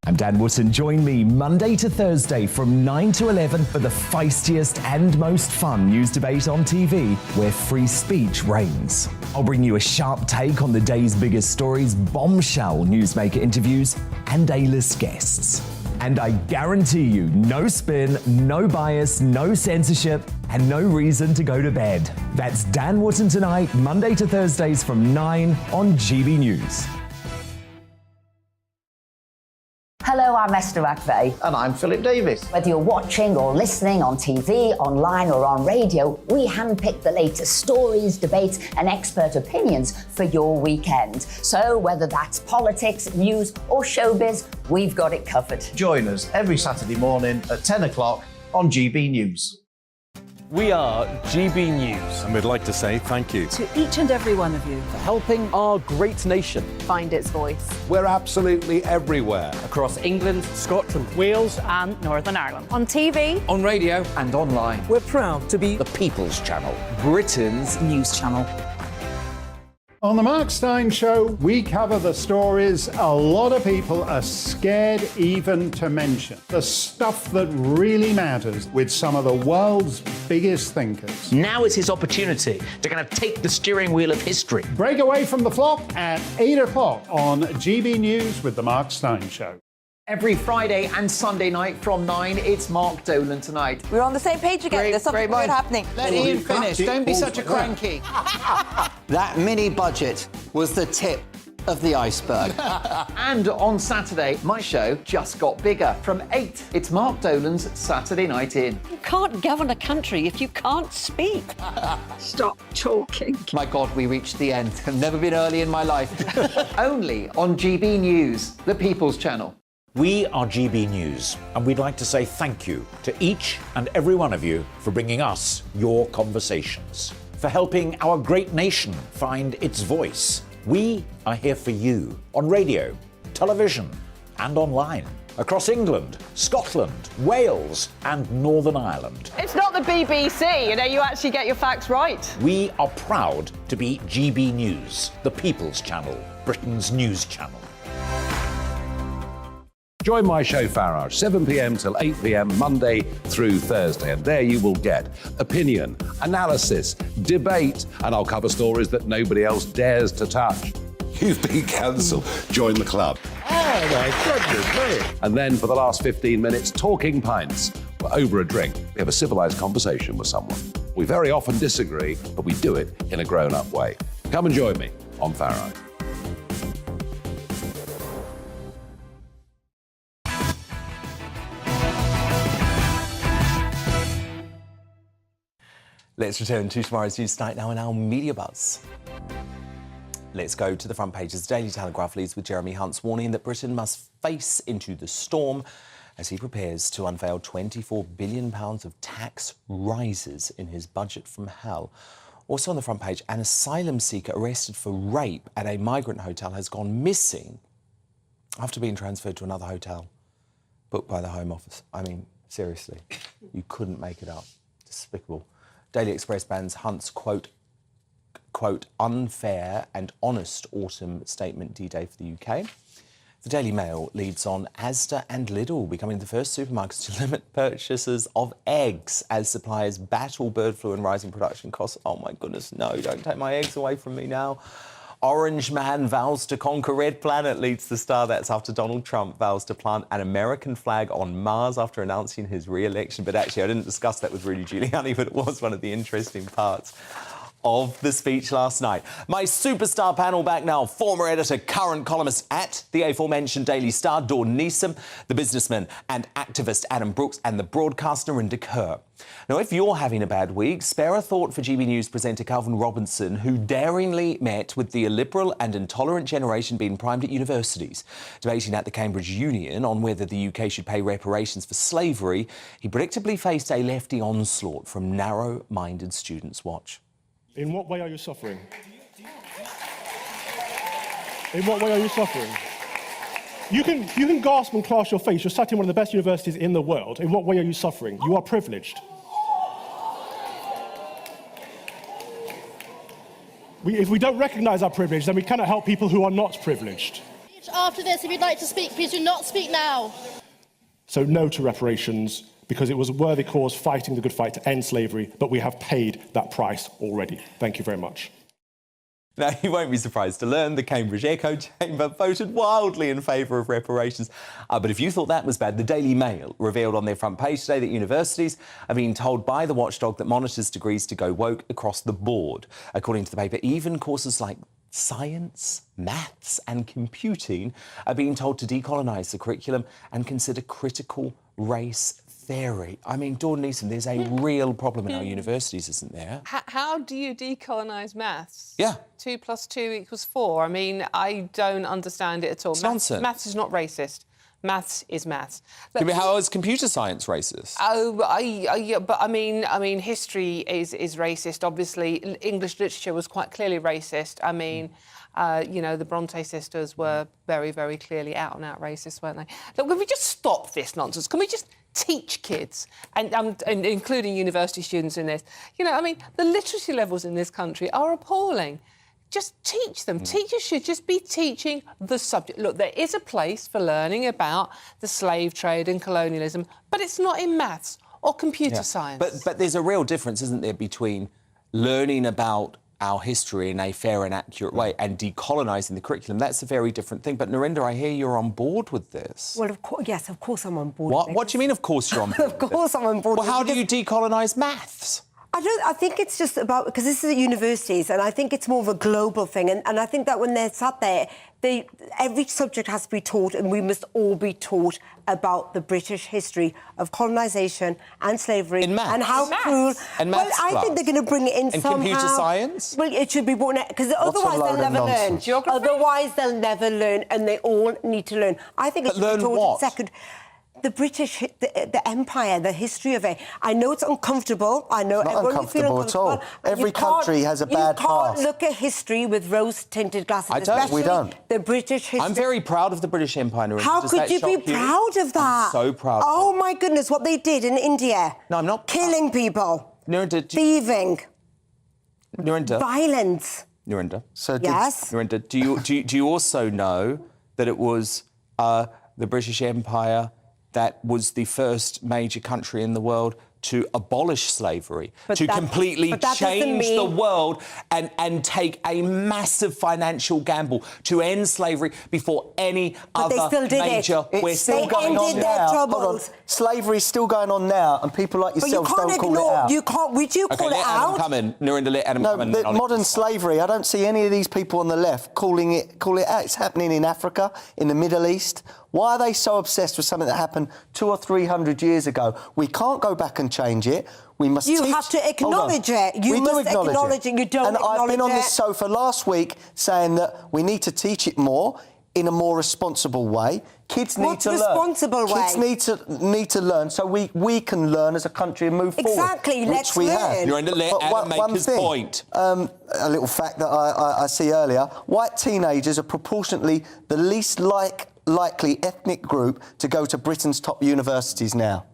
I'm Dan Wootton. Join me Monday to Thursday from 9 to 11 for the feistiest and most fun news debate on TV, where free speech reigns. I'll bring you a sharp take on the day's biggest stories, bombshell newsmaker interviews, and A-list guests. And I guarantee you, no spin, no bias, no censorship, and no reason to go to bed. That's Dan Wootton Tonight, Monday to Thursdays from 9 on GB News. Hello, I'm Esther McVeigh. And I'm Philip Davis. Whether you're watching or listening on TV, online or on radio, we handpick the latest stories, debates and expert opinions for your weekend. So whether that's politics, news or showbiz, we've got it covered. Join us every Saturday morning at 10 o'clock on GB News. We are GB News. And we'd like to say thank you to each and every one of you for helping our great nation find its voice. We're absolutely everywhere. Across England, Scotland, Wales and Northern Ireland. On TV, on radio and online. We're proud to be the People's Channel, Britain's news channel. On the Mark Steyn Show, we cover the stories a lot of people are scared even to mention. The stuff that really matters with some of the world's biggest thinkers. Now is his opportunity to kind of take the steering wheel of history. Break away from the flock at 8 o'clock on GB News with the Mark Steyn Show. Every Friday and Sunday night from 9, it's Mark Dolan Tonight. We're on the same page again. There's something good happening. Let Ian finish. Don't be such a cranky. That mini budget was the tip of the iceberg. And on Saturday, my show just got bigger. From 8, it's Mark Dolan's Saturday Night In. You can't govern a country if you can't speak. Stop talking. My God, we reached the end. I've never been early in my life. Only on GB News, the People's Channel. We are GB News, and we'd like to say thank you to each and every one of you for bringing us your conversations, for helping our great nation find its voice. We are here for you on radio, television, and online, across England, Scotland, Wales, and Northern Ireland. It's not the BBC, you actually get your facts right. We are proud to be GB News, the People's Channel, Britain's news channel. Join my show Farage, 7 p.m. till 8 p.m. Monday through Thursday, and there you will get opinion, analysis, debate, and I'll cover stories that nobody else dares to touch. You've been cancelled. Join the club. Oh my goodness me. And then for the last 15 minutes, talking pints. Over a drink, we have a civilised conversation with someone. We very often disagree, but we do it in a grown-up way. Come and join me on Farage. Let's return to tomorrow's News Tonight now in our Media Buzz. Let's go to the front pages. The Daily Telegraph leads with Jeremy Hunt's warning that Britain must face into the storm as he prepares to unveil £24 billion of tax rises in his budget from hell. Also on the front page, an asylum seeker arrested for rape at a migrant hotel has gone missing after being transferred to another hotel booked by the Home Office. I mean, seriously, you couldn't make it up. Despicable. Daily Express bans Hunt's quote, unfair and honest autumn statement D-Day for the UK. The Daily Mail leads on Asda and Lidl becoming the first supermarkets to limit purchases of eggs as suppliers battle bird flu and rising production costs. Oh my goodness, no, don't take my eggs away from me now. Orange man vows to conquer Red Planet leads the Star. That's after Donald Trump vows to plant an American flag on Mars after announcing his re-election. But actually, I didn't discuss that with Rudy Giuliani, but it was one of the interesting parts of the speech last night. My superstar panel back now. Former editor, current columnist at the aforementioned Daily Star, Dawn Neeson, the businessman and activist Adam Brooks, and the broadcaster Rinda Kerr. Now, if you're having a bad week, spare a thought for GB News presenter Calvin Robinson, who daringly met with the illiberal and intolerant generation being primed at universities. Debating at the Cambridge Union on whether the UK should pay reparations for slavery, he predictably faced a lefty onslaught from narrow-minded students. Watch. In what way are you suffering? In what way are you suffering? You can gasp and clasp your face. You're sat in one of the best universities in the world. In what way are you suffering? You are privileged. If we don't recognise our privilege, then we cannot help people who are not privileged. After this, if you'd like to speak, please do not speak now. So no to reparations, because it was a worthy cause fighting the good fight to end slavery, but we have paid that price already. Thank you very much. Now, you won't be surprised to learn the Cambridge Echo Chamber voted wildly in favour of reparations. But if you thought that was bad, the Daily Mail revealed on their front page today that universities are being told by the watchdog that monitors degrees to go woke across the board. According to the paper, even courses like science, maths and computing are being told to decolonise the curriculum and consider critical race theory. I mean, Dawn Neeson, there's a real problem in our universities, isn't there? How do you decolonise maths? Yeah. 2 + 2 = 4. I mean, I don't understand it at all. It's nonsense. Maths is not racist. Maths is maths. How is computer science racist? But I mean, history is racist. Obviously, English literature was quite clearly racist. I mean, you know, the Bronte sisters were very, very clearly out-and-out racist, weren't they? Look, can we just stop this nonsense? Can we just teach kids, and including university students in this? You know, I mean, the literacy levels in this country are appalling. Just teach them. Teachers should just be teaching the subject. Look, there is a place for learning about the slave trade and colonialism, but it's not in maths or computer science. But there's a real difference, isn't there, between learning about our history in a fair and accurate way and decolonising the curriculum. That's a very different thing. But Narinder, I hear you're on board with this. Well, yes, of course I'm on board. What do you mean, of course you're on board? Of course I'm on board. Well, how do you decolonise maths? I think it's just about, because this is at universities, and I think it's more of a global thing. And I think that when they're sat there, every subject has to be taught, and we must all be taught about the British history of colonisation and slavery. In maths? And how cruel. And well, maths I think they're going to bring it in somehow. Computer science? Well, it should be brought in, because otherwise they'll never learn. Geography? Otherwise they'll never learn, and they all need to learn. I think it should be taught in second. The British, the empire, the history of it. I know it's uncomfortable. I know everyone will feel uncomfortable. At all. Every country has a bad past. You can't look at history with rose-tinted glasses. I don't. We don't. The British history. I'm very proud of the British Empire. Narinder. How Does could that you be shock you? proud of that? I'm so proud. Oh my goodness, what they did in India. No, I'm not. Killing people. Narinder, thieving. Narinder. Violence. Narinder. Yes. Narinder, do you also know that it was the British Empire that was the first major country in the world to abolish slavery, to completely change the world and take a massive financial gamble to end slavery before any other major... It's still going on now. Hold on. Slavery's still going on now, and people like yourselves don't call it out. You can't... Would you call it let out? Adam come in. Narinder, let Adam come in. No, modern slavery, I don't see any of these people on the left calling it out. It's happening in Africa, in the Middle East. Why are they so obsessed with something that happened 200 or 300 years ago? We can't go back and change it. We must You have to acknowledge it. You must acknowledge it. You don't acknowledge it. And I've been on this sofa last week saying that we need to teach it more in a more responsible way. Kids need to learn. Responsible way? Kids need to learn so we can learn as a country and move forward. Exactly, let's learn. You're going to let Adam make his point. A little fact that I see earlier. White teenagers are proportionately the least likely ethnic group to go to Britain's top universities now.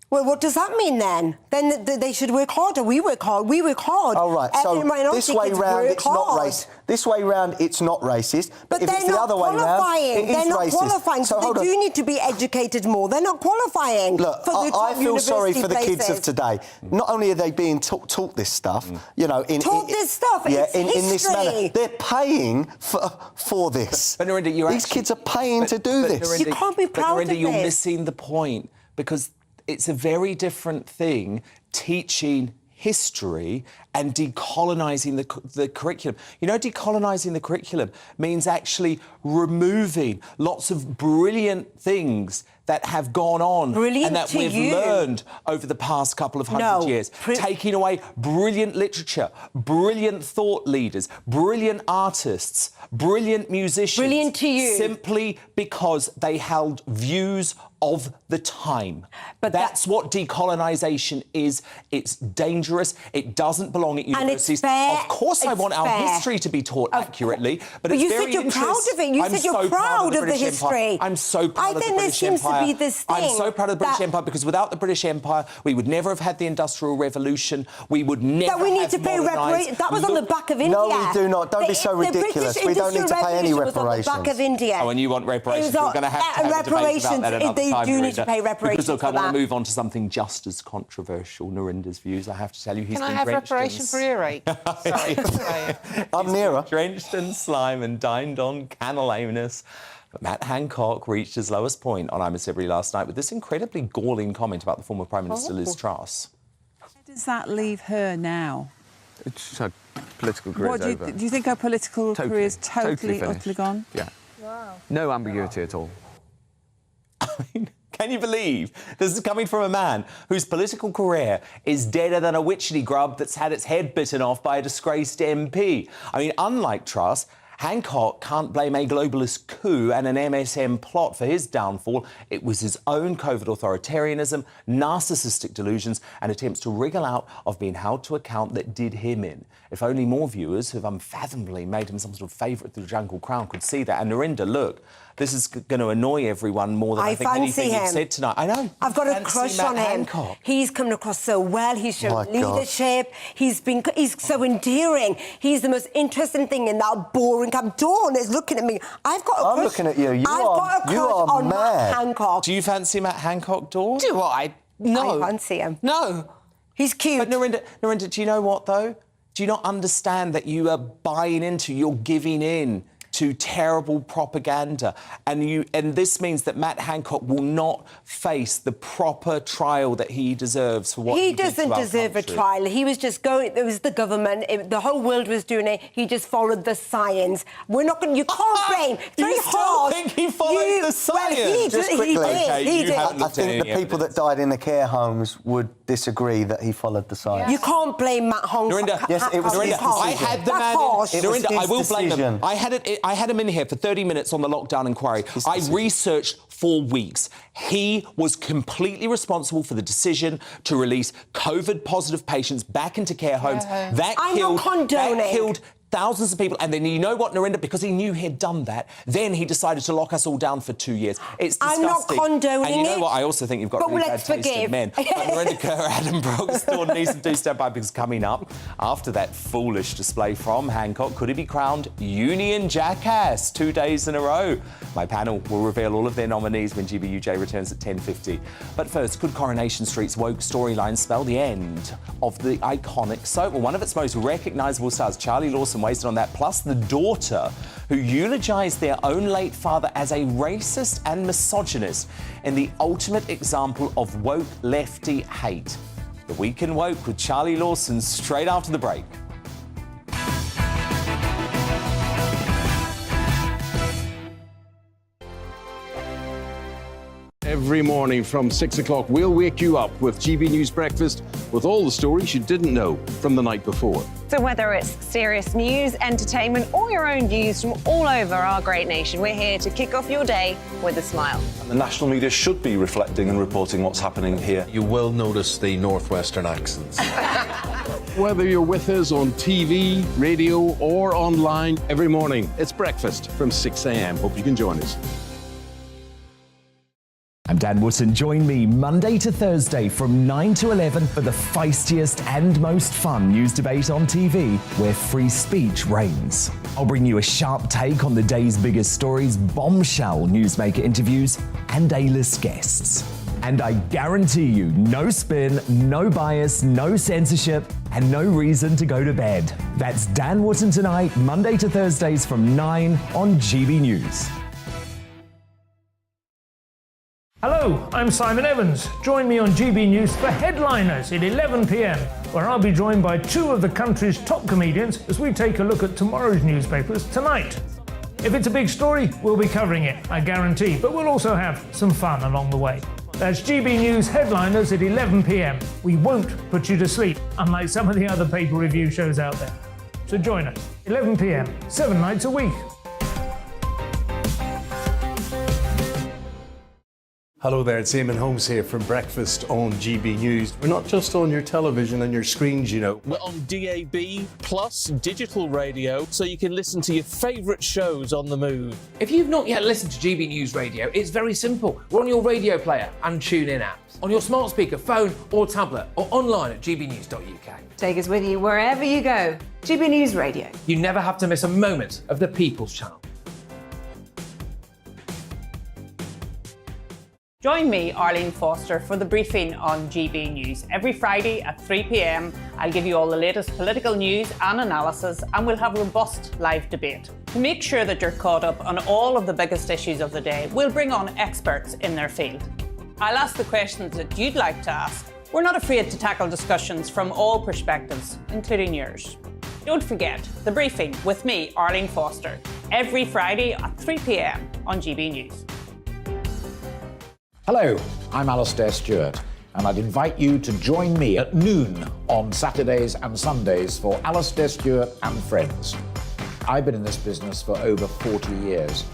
Well, what does that mean then? Then they should work harder. We work hard. We work hard. Oh, right. So this way round, it's not racist. This way round, it's not racist. But if it's the other way round, it is racist. They're not qualifying, so they do need to be educated more. They're not qualifying. Look, I feel sorry for the kids of today. Not only are they being taught this stuff, you know, taught this stuff. Yeah, in this manner. They're paying for this. But Narinder, these kids are paying to do this. Narinder, you can't be proud of this. You're missing the point, because it's a very different thing teaching history and decolonising the curriculum. You know, decolonising the curriculum means actually removing lots of brilliant things that have gone on and that we've learned over the past couple of hundred years. Taking away brilliant literature, brilliant thought leaders, brilliant artists, brilliant musicians. Brilliant to you. Simply because they held views of the time. But that's what decolonisation is. It's dangerous. It doesn't belong at universities. Of course I want our history to be taught accurately, but it's very you said you're proud of it. You said you're proud of the history. I'm so proud of the British Empire. Be this thing I'm so proud of the British Empire, because without the British Empire, we would never have had the Industrial Revolution. We would never that we need to pay reparations. That was on the back of India. No, we do not. Don't be so ridiculous. We don't need to pay any reparations. Was on the back of India. Oh, and you want reparations? We're going to have a debate about that another time, They do need to pay reparations. Because look, I want to move on to something just as controversial. Narinder's views. I have to tell you, he's been drenched in medication for earache. Sorry to say it. I'm nearer. Drenched in slime and dined on cannelonus. But Matt Hancock reached his lowest point on I'm a Celebrity last night with this incredibly galling comment about the former Prime Minister Liz Truss. Where does that leave her now? It's her political career over. Do you think her political career is totally finished. utterly gone? Yeah. Wow. No ambiguity at all. Can you believe this is coming from a man whose political career is deader than a witchetty grub that's had its head bitten off by a disgraced MP? I mean, unlike Truss, Hancock can't blame a globalist coup and an MSM plot for his downfall. It was his own covert authoritarianism, narcissistic delusions and attempts to wriggle out of being held to account that did him in. If only more viewers who've unfathomably made him some sort of favourite through the Jungle Crown could see that. And Narinder, look, this is going to annoy everyone more than I think anything you've said tonight. I know. I've got a crush on him. Hancock. He's coming across so well. He's shown leadership. He's so endearing. He's the most interesting thing in that boring camp. Dawn is looking at me. I've got a crush. I'm looking at you. I've got a crush on Matt Hancock. Do you fancy Matt Hancock, Dawn? Do I? No. I fancy him. No. He's cute. But Narinder, do you know what, though? Do you not understand that you are buying into, you're giving in to terrible propaganda, and this means that Matt Hancock will not face the proper trial that he deserves for what he did to our doesn't deserve country. a trial. He was just going. It was the government. The whole world was doing it. He just followed the science. We're not going. You can't blame. Very you harsh. still think he followed the science? Well, Just quickly, he did. I think the people that died in the care homes would disagree that he followed the science. You can't blame Matt Hancock. Narinder, Yes, it was his I decision. had the That's man. harsh. It was Narinder, I his will blame decision. them. I had him in here for 30 minutes on the lockdown inquiry. I researched for weeks. He was completely responsible for the decision to release COVID-positive patients back into care homes. That killed thousands of people. And then you know what, Narinder? Because he knew he'd done that, then he decided to lock us all down for 2 years. It's disgusting. I'm not condoning And you know it, what? I also think you've got a really bad let's taste forgive. in men. But Narinder Kerr, Adam Brooks, Dawn Neeson, do stand by, because coming up, after that foolish display from Hancock, could he be crowned Union Jackass 2 days in a row? My panel will reveal all of their nominees when GBUJ returns at 10:50. But first, could Coronation Street's woke storyline spell the end of the iconic soap? Well, one of its most recognisable stars, Charlie Lawson, wasted on that, plus the daughter who eulogised their own late father as a racist and misogynist in the ultimate example of woke lefty hate. The Week in Woke with Charlie Lawson straight after the break. Every morning from 6 o'clock, we'll wake you up with GB News Breakfast with all the stories you didn't know from the night before. So whether it's serious news, entertainment, or your own views from all over our great nation, we're here to kick off your day with a smile. And the national media should be reflecting and reporting what's happening here. You will notice the northwestern accents. Whether you're with us on TV, radio, or online, every morning, it's breakfast from 6 a.m. Hope you can join us. I'm Dan Wootton. Join me Monday to Thursday from 9 to 11 for the feistiest and most fun news debate on TV, where free speech reigns. I'll bring you a sharp take on the day's biggest stories, bombshell newsmaker interviews, and A-list guests. And I guarantee you, no spin, no bias, no censorship, and no reason to go to bed. That's Dan Wootton Tonight, Monday to Thursdays from 9 on GB News. Hello, I'm Simon Evans. Join me on GB News for Headliners at 11 p.m, where I'll be joined by two of the country's top comedians as we take a look at tomorrow's newspapers tonight. If it's a big story, we'll be covering it, I guarantee, but we'll also have some fun along the way. That's GB News Headliners at 11 p.m. We won't put you to sleep, unlike some of the other paper review shows out there. So join us, 11 p.m, 7 nights a week. Hello there, it's Eamon Holmes here from Breakfast on GB News. We're not just on your television and your screens, you know. We're on DAB plus digital radio, so you can listen to your favourite shows on the move. If you've not yet listened to GB News Radio, it's very simple. We're on your radio player and TuneIn apps, on your smart speaker, phone or tablet, or online at gbnews.uk. Take us with you wherever you go. GB News Radio. You never have to miss a moment of the People's Channel. Join me, Arlene Foster, for the briefing on GB News. Every Friday at 3 p.m, I'll give you all the latest political news and analysis, and we'll have robust live debate. To make sure that you're caught up on all of the biggest issues of the day, we'll bring on experts in their field. I'll ask the questions that you'd like to ask. We're not afraid to tackle discussions from all perspectives, including yours. Don't forget, the briefing with me, Arlene Foster, every Friday at 3 p.m. on GB News. Hello, I'm Alastair Stewart, and I'd invite you to join me at noon on Saturdays and Sundays for Alastair Stewart and Friends. I've been in this business for over 40 years.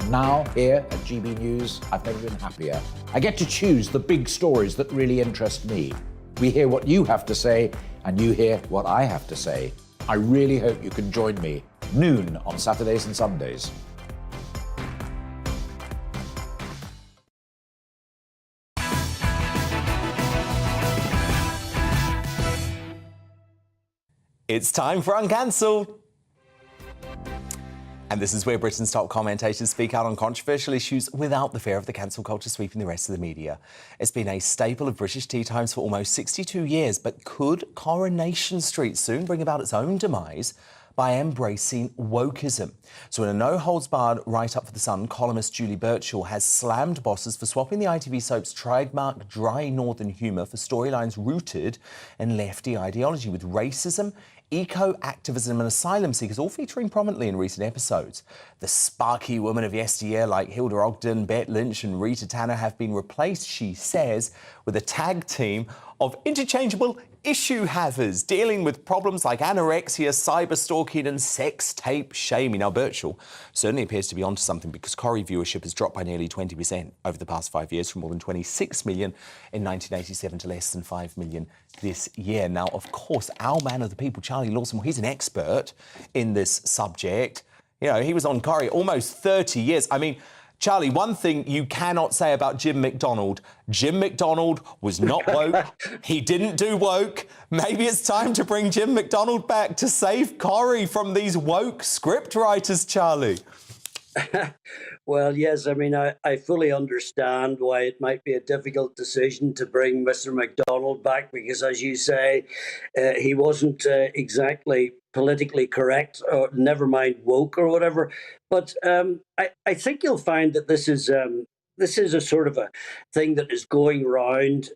Now, here at GB News, I've never been happier. I get to choose the big stories that really interest me. We hear what you have to say, and you hear what I have to say. I really hope you can join me, noon on Saturdays and Sundays. It's time for Uncancelled. And this is where Britain's top commentators speak out on controversial issues without the fear of the cancel culture sweeping the rest of the media. It's been a staple of British tea times for almost 62 years, but could Coronation Street soon bring about its own demise by embracing wokeism? So in a no-holds-barred write-up for The Sun, columnist Julie Birchall has slammed bosses for swapping the ITV soap's trademark dry northern humour for storylines rooted in lefty ideology, with racism, eco-activism and asylum seekers all featuring prominently in recent episodes. The sparky women of yesteryear like Hilda Ogden, Bette Lynch and Rita Tanner have been replaced, she says, with a tag team of interchangeable issue havers dealing with problems like anorexia, cyber-stalking and sex tape shaming. Now, Birchall certainly appears to be onto something, because Corrie viewership has dropped by nearly 20% over the past 5 years, from more than 26 million in 1987 to less than 5 million this year. Now, of course, our man of the people, Charlie Lawson, well, he's an expert in this subject. You know, he was on Corrie almost 30 years. I mean, Charlie, one thing you cannot say about Jim McDonald. Jim McDonald was not woke. He didn't do woke. Maybe it's time to bring Jim McDonald back to save Corrie from these woke script writers, Charlie. Well, yes, I mean, I fully understand why it might be a difficult decision to bring Mr. McDonald back, because, as you say, he wasn't exactly politically correct, or never mind woke or whatever. But I think you'll find that this is a sort of a thing that is going round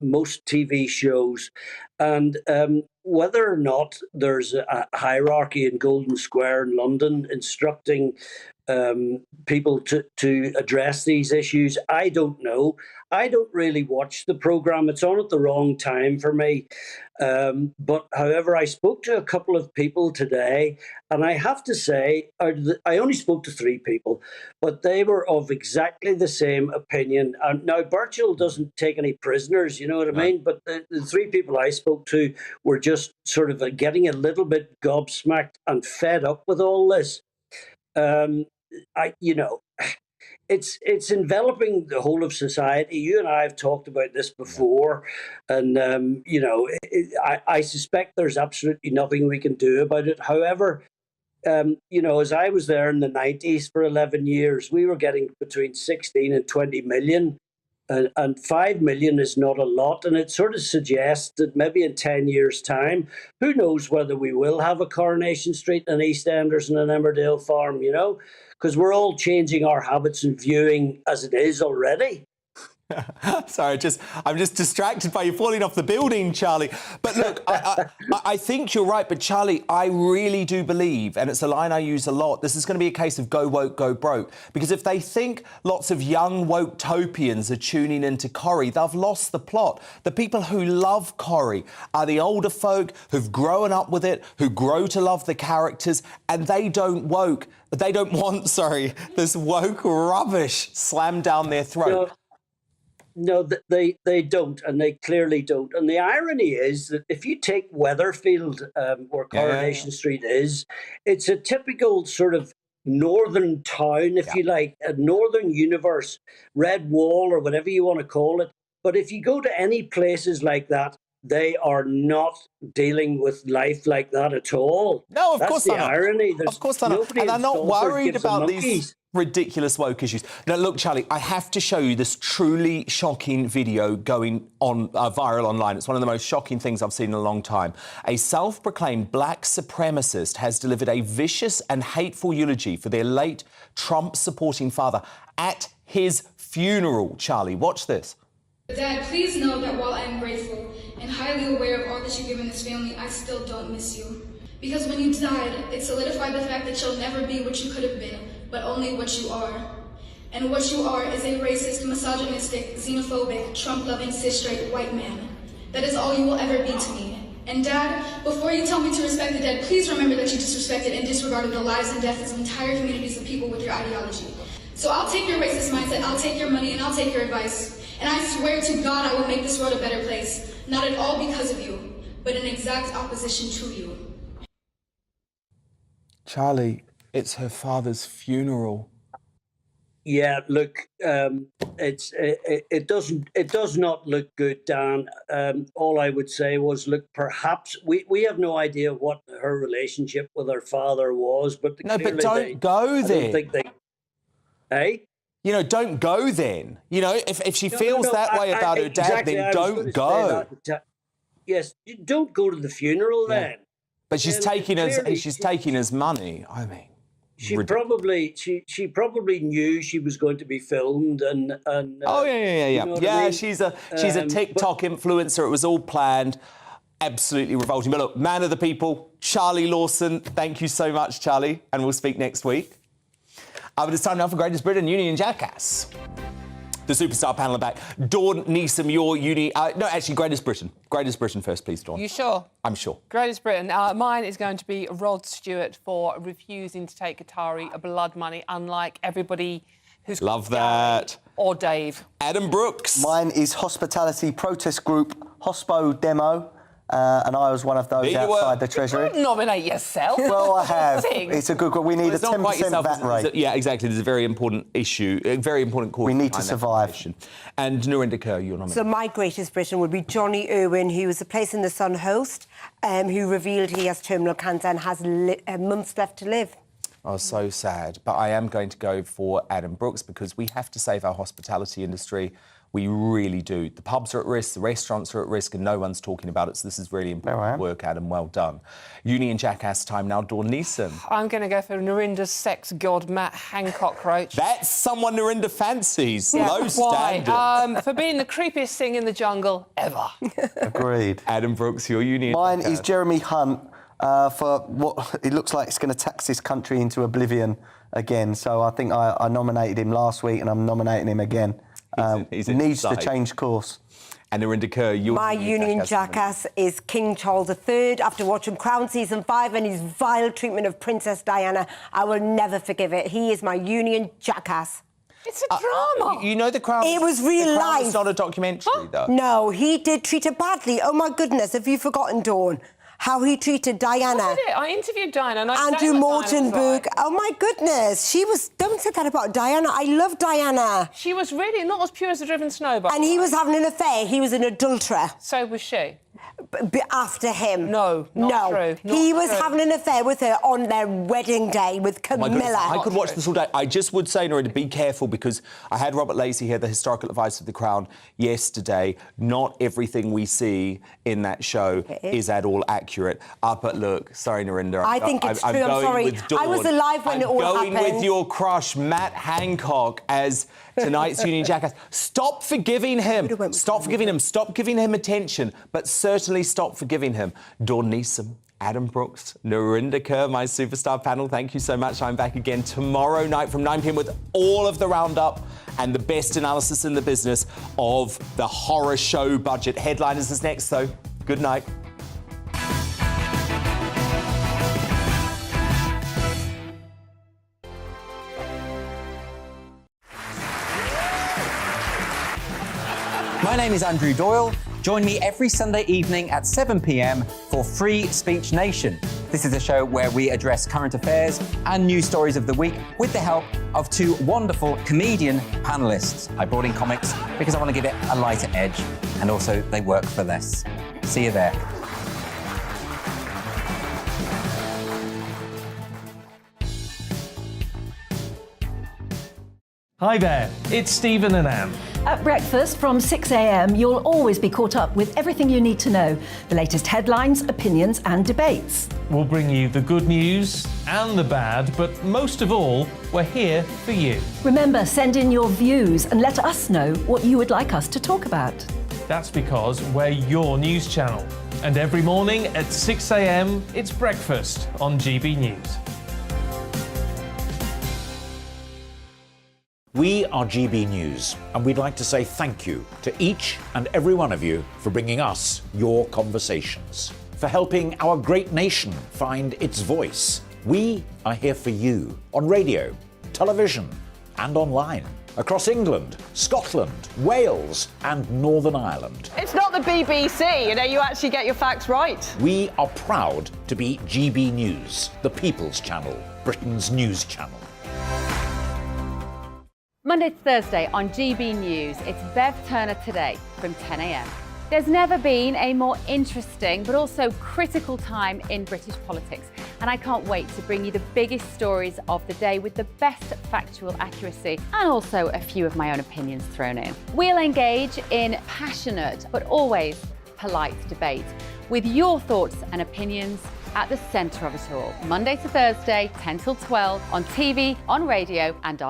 most TV shows. And whether or not there's a hierarchy in Golden Square in London instructing people to address these issues, I don't know. I don't really watch the programme. It's on at the wrong time for me. But however, I spoke to a couple of people today, and I have to say, I only spoke to 3 people, but they were of exactly the same opinion. Now, Birchall doesn't take any prisoners, you know what I mean? But the 3 people I spoke to were just sort of getting a little bit gobsmacked and fed up with all this. It's enveloping the whole of society. You and I have talked about this before, and I suspect there's absolutely nothing we can do about it. However, as I was there in the 90s for 11 years, we were getting between 16 and 20 million. And 5 million is not a lot, and it sort of suggests that maybe in 10 years' time, who knows whether we will have a Coronation Street and EastEnders and an Emmerdale Farm, because we're all changing our habits and viewing as it is already. Sorry, I'm just distracted by you falling off the building, Charlie. But look, I think you're right. But Charlie, I really do believe, and it's a line I use a lot, this is going to be a case of go woke, go broke. Because if they think lots of young woke-topians are tuning into Corrie, they've lost the plot. The people who love Corrie are the older folk who've grown up with it, who grow to love the characters, and they don't want, this woke rubbish slammed down their throat. No, they don't, and they clearly don't. And the irony is that if you take Weatherfield, where Coronation Street is, it's a typical sort of northern town, if you like, a northern universe, Red Wall or whatever you want to call it. But if you go to any places like that, they are not dealing with life like that at all. No, of That's course the not. irony. Of course not. And they're not worried about these. Ridiculous woke issues. Now, look, Charlie, I have to show you this truly shocking video going on viral online. It's one of the most shocking things I've seen in a long time. A self-proclaimed black supremacist has delivered a vicious and hateful eulogy for their late Trump-supporting father at his funeral. Charlie, watch this. Dad, please know that while I am grateful and highly aware of all that you've given this family, I still don't miss you. Because when you died, it solidified the fact that you'll never be what you could have been, but only what you are. And what you are is a racist, misogynistic, xenophobic, Trump-loving, cis-straight white man. That is all you will ever be to me. And Dad, before you tell me to respect the dead, please remember that you disrespected and disregarded the lives and deaths of entire communities of people with your ideology. So I'll take your racist mindset, I'll take your money, and I'll take your advice. And I swear to God I will make this world a better place. Not at all because of you, but in exact opposition to you. Charlie, it's her father's funeral. Yeah, look, it does not look good, Dan. All I would say was, look, perhaps we have no idea what her relationship with her father was, but no, but don't go there. Hey, you know, don't go then. You know, if she feels that way about her dad, then don't go. Yes, don't go to the funeral then. But she's taking his money. I mean. She probably knew she was going to be filmed and oh yeah. You know what I mean? She's a TikTok influencer. It was all planned. Absolutely revolting. But look, man of the people, Charlie Lawson. Thank you so much, Charlie, and we'll speak next week. But it's time now for Greatest Britain Union Jackass. The superstar panel are back. Dawn Neeson, your uni... no, actually, Greatest Britain. Greatest Britain first, please, Dawn. You sure? I'm sure. Greatest Britain. Mine is going to be Rod Stewart for refusing to take Qatari blood money, unlike everybody who's... Love that. Or Dave. Adam Brooks. Mine is hospitality protest group Hospo Demo. And I was one of those outside the Treasury. You can't nominate yourself. Well, I have. It's a good... We need a 10% VAT rate. Yeah, exactly. There's a very important issue, a very important cause. We need to survive. And Nurinder Kaur, your nomination. So my Greatest Britain would be Johnny Irwin, who was a Place in the Sun host, who revealed he has terminal cancer and has months left to live. Oh, so sad. But I am going to go for Adam Brooks because we have to save our hospitality industry. We really do. The pubs are at risk, the restaurants are at risk, and no one's talking about it. So this is really important work, Adam. Well done. Union Jackass time now. Dawn Neeson. I'm going to go for Narinda's sex god, Matt Hancock Roach. That's someone Narinda fancies. Yeah, low standard. For being the creepiest thing in the jungle ever. Agreed. Adam Brooks, your Union Mine Jackass. is Jeremy Hunt for what it looks like it's going to tax this country into oblivion again. So I think I nominated him last week and I'm nominating him again. He needs to change course. And Nurinder Kaur, your My Union Jackass is King Charles III. After watching Crown Season 5 and his vile treatment of Princess Diana, I will never forgive it. He is my Union Jackass. It's a drama. You know The Crown... It was real life. It's not a documentary, though. No, he did treat her badly. Oh, my goodness, have you forgotten, Dawn? How he treated Diana. I did it. I interviewed Diana. And Andrew Mortenberg. Oh, my goodness. She was... Don't say that about Diana. I love Diana. She was really not as pure as a driven snowball. And he was having an affair. He was an adulterer. So was she. After him. No, not true. He was having an affair with her on their wedding day with Camilla. I could watch this all day. I just would say, Nurinder, be careful because I had Robert Lacey here, the historical advisor of the Crown, yesterday. Not everything we see in that show is at all accurate. But look, sorry, Nurinder. I think it's true. I'm sorry. With Dawn. I was alive when it all happened. I'm going with your crush, Matt Hancock, as tonight's Union Jackass. Stop forgiving him. Stop forgiving him. Stop giving him attention. But certainly stop forgiving him. Dawn Neeson, Adam Brooks, Nurinder Kaur, my superstar panel. Thank you so much. I'm back again tomorrow night from 9 p.m. with all of the roundup and the best analysis in the business of the horror show budget. Headliners is next, though. Good night. My name is Andrew Doyle. Join me every Sunday evening at 7 p.m. for Free Speech Nation. This is a show where we address current affairs and news stories of the week with the help of two wonderful comedian panellists. I brought in comics because I want to give it a lighter edge, and also they work for less. See you there. Hi there, it's Stephen and Anne. At breakfast from 6 a.m, you'll always be caught up with everything you need to know, the latest headlines, opinions and debates. We'll bring you the good news and the bad, but most of all, we're here for you. Remember, send in your views and let us know what you would like us to talk about. That's because we're your news channel. And every morning at 6 a.m, it's breakfast on GB News. We are GB News, and we'd like to say thank you to each and every one of you for bringing us your conversations, for helping our great nation find its voice. We are here for you on radio, television, and online, across England, Scotland, Wales, and Northern Ireland. It's not the BBC, you actually get your facts right. We are proud to be GB News, the People's Channel, Britain's news channel. Monday to Thursday on GB News, it's Bev Turner Today from 10 a.m. There's never been a more interesting but also critical time in British politics, and I can't wait to bring you the biggest stories of the day with the best factual accuracy and also a few of my own opinions thrown in. We'll engage in passionate but always polite debate with your thoughts and opinions at the centre of it all. Monday to Thursday, 10 till 12 on TV, on radio and online.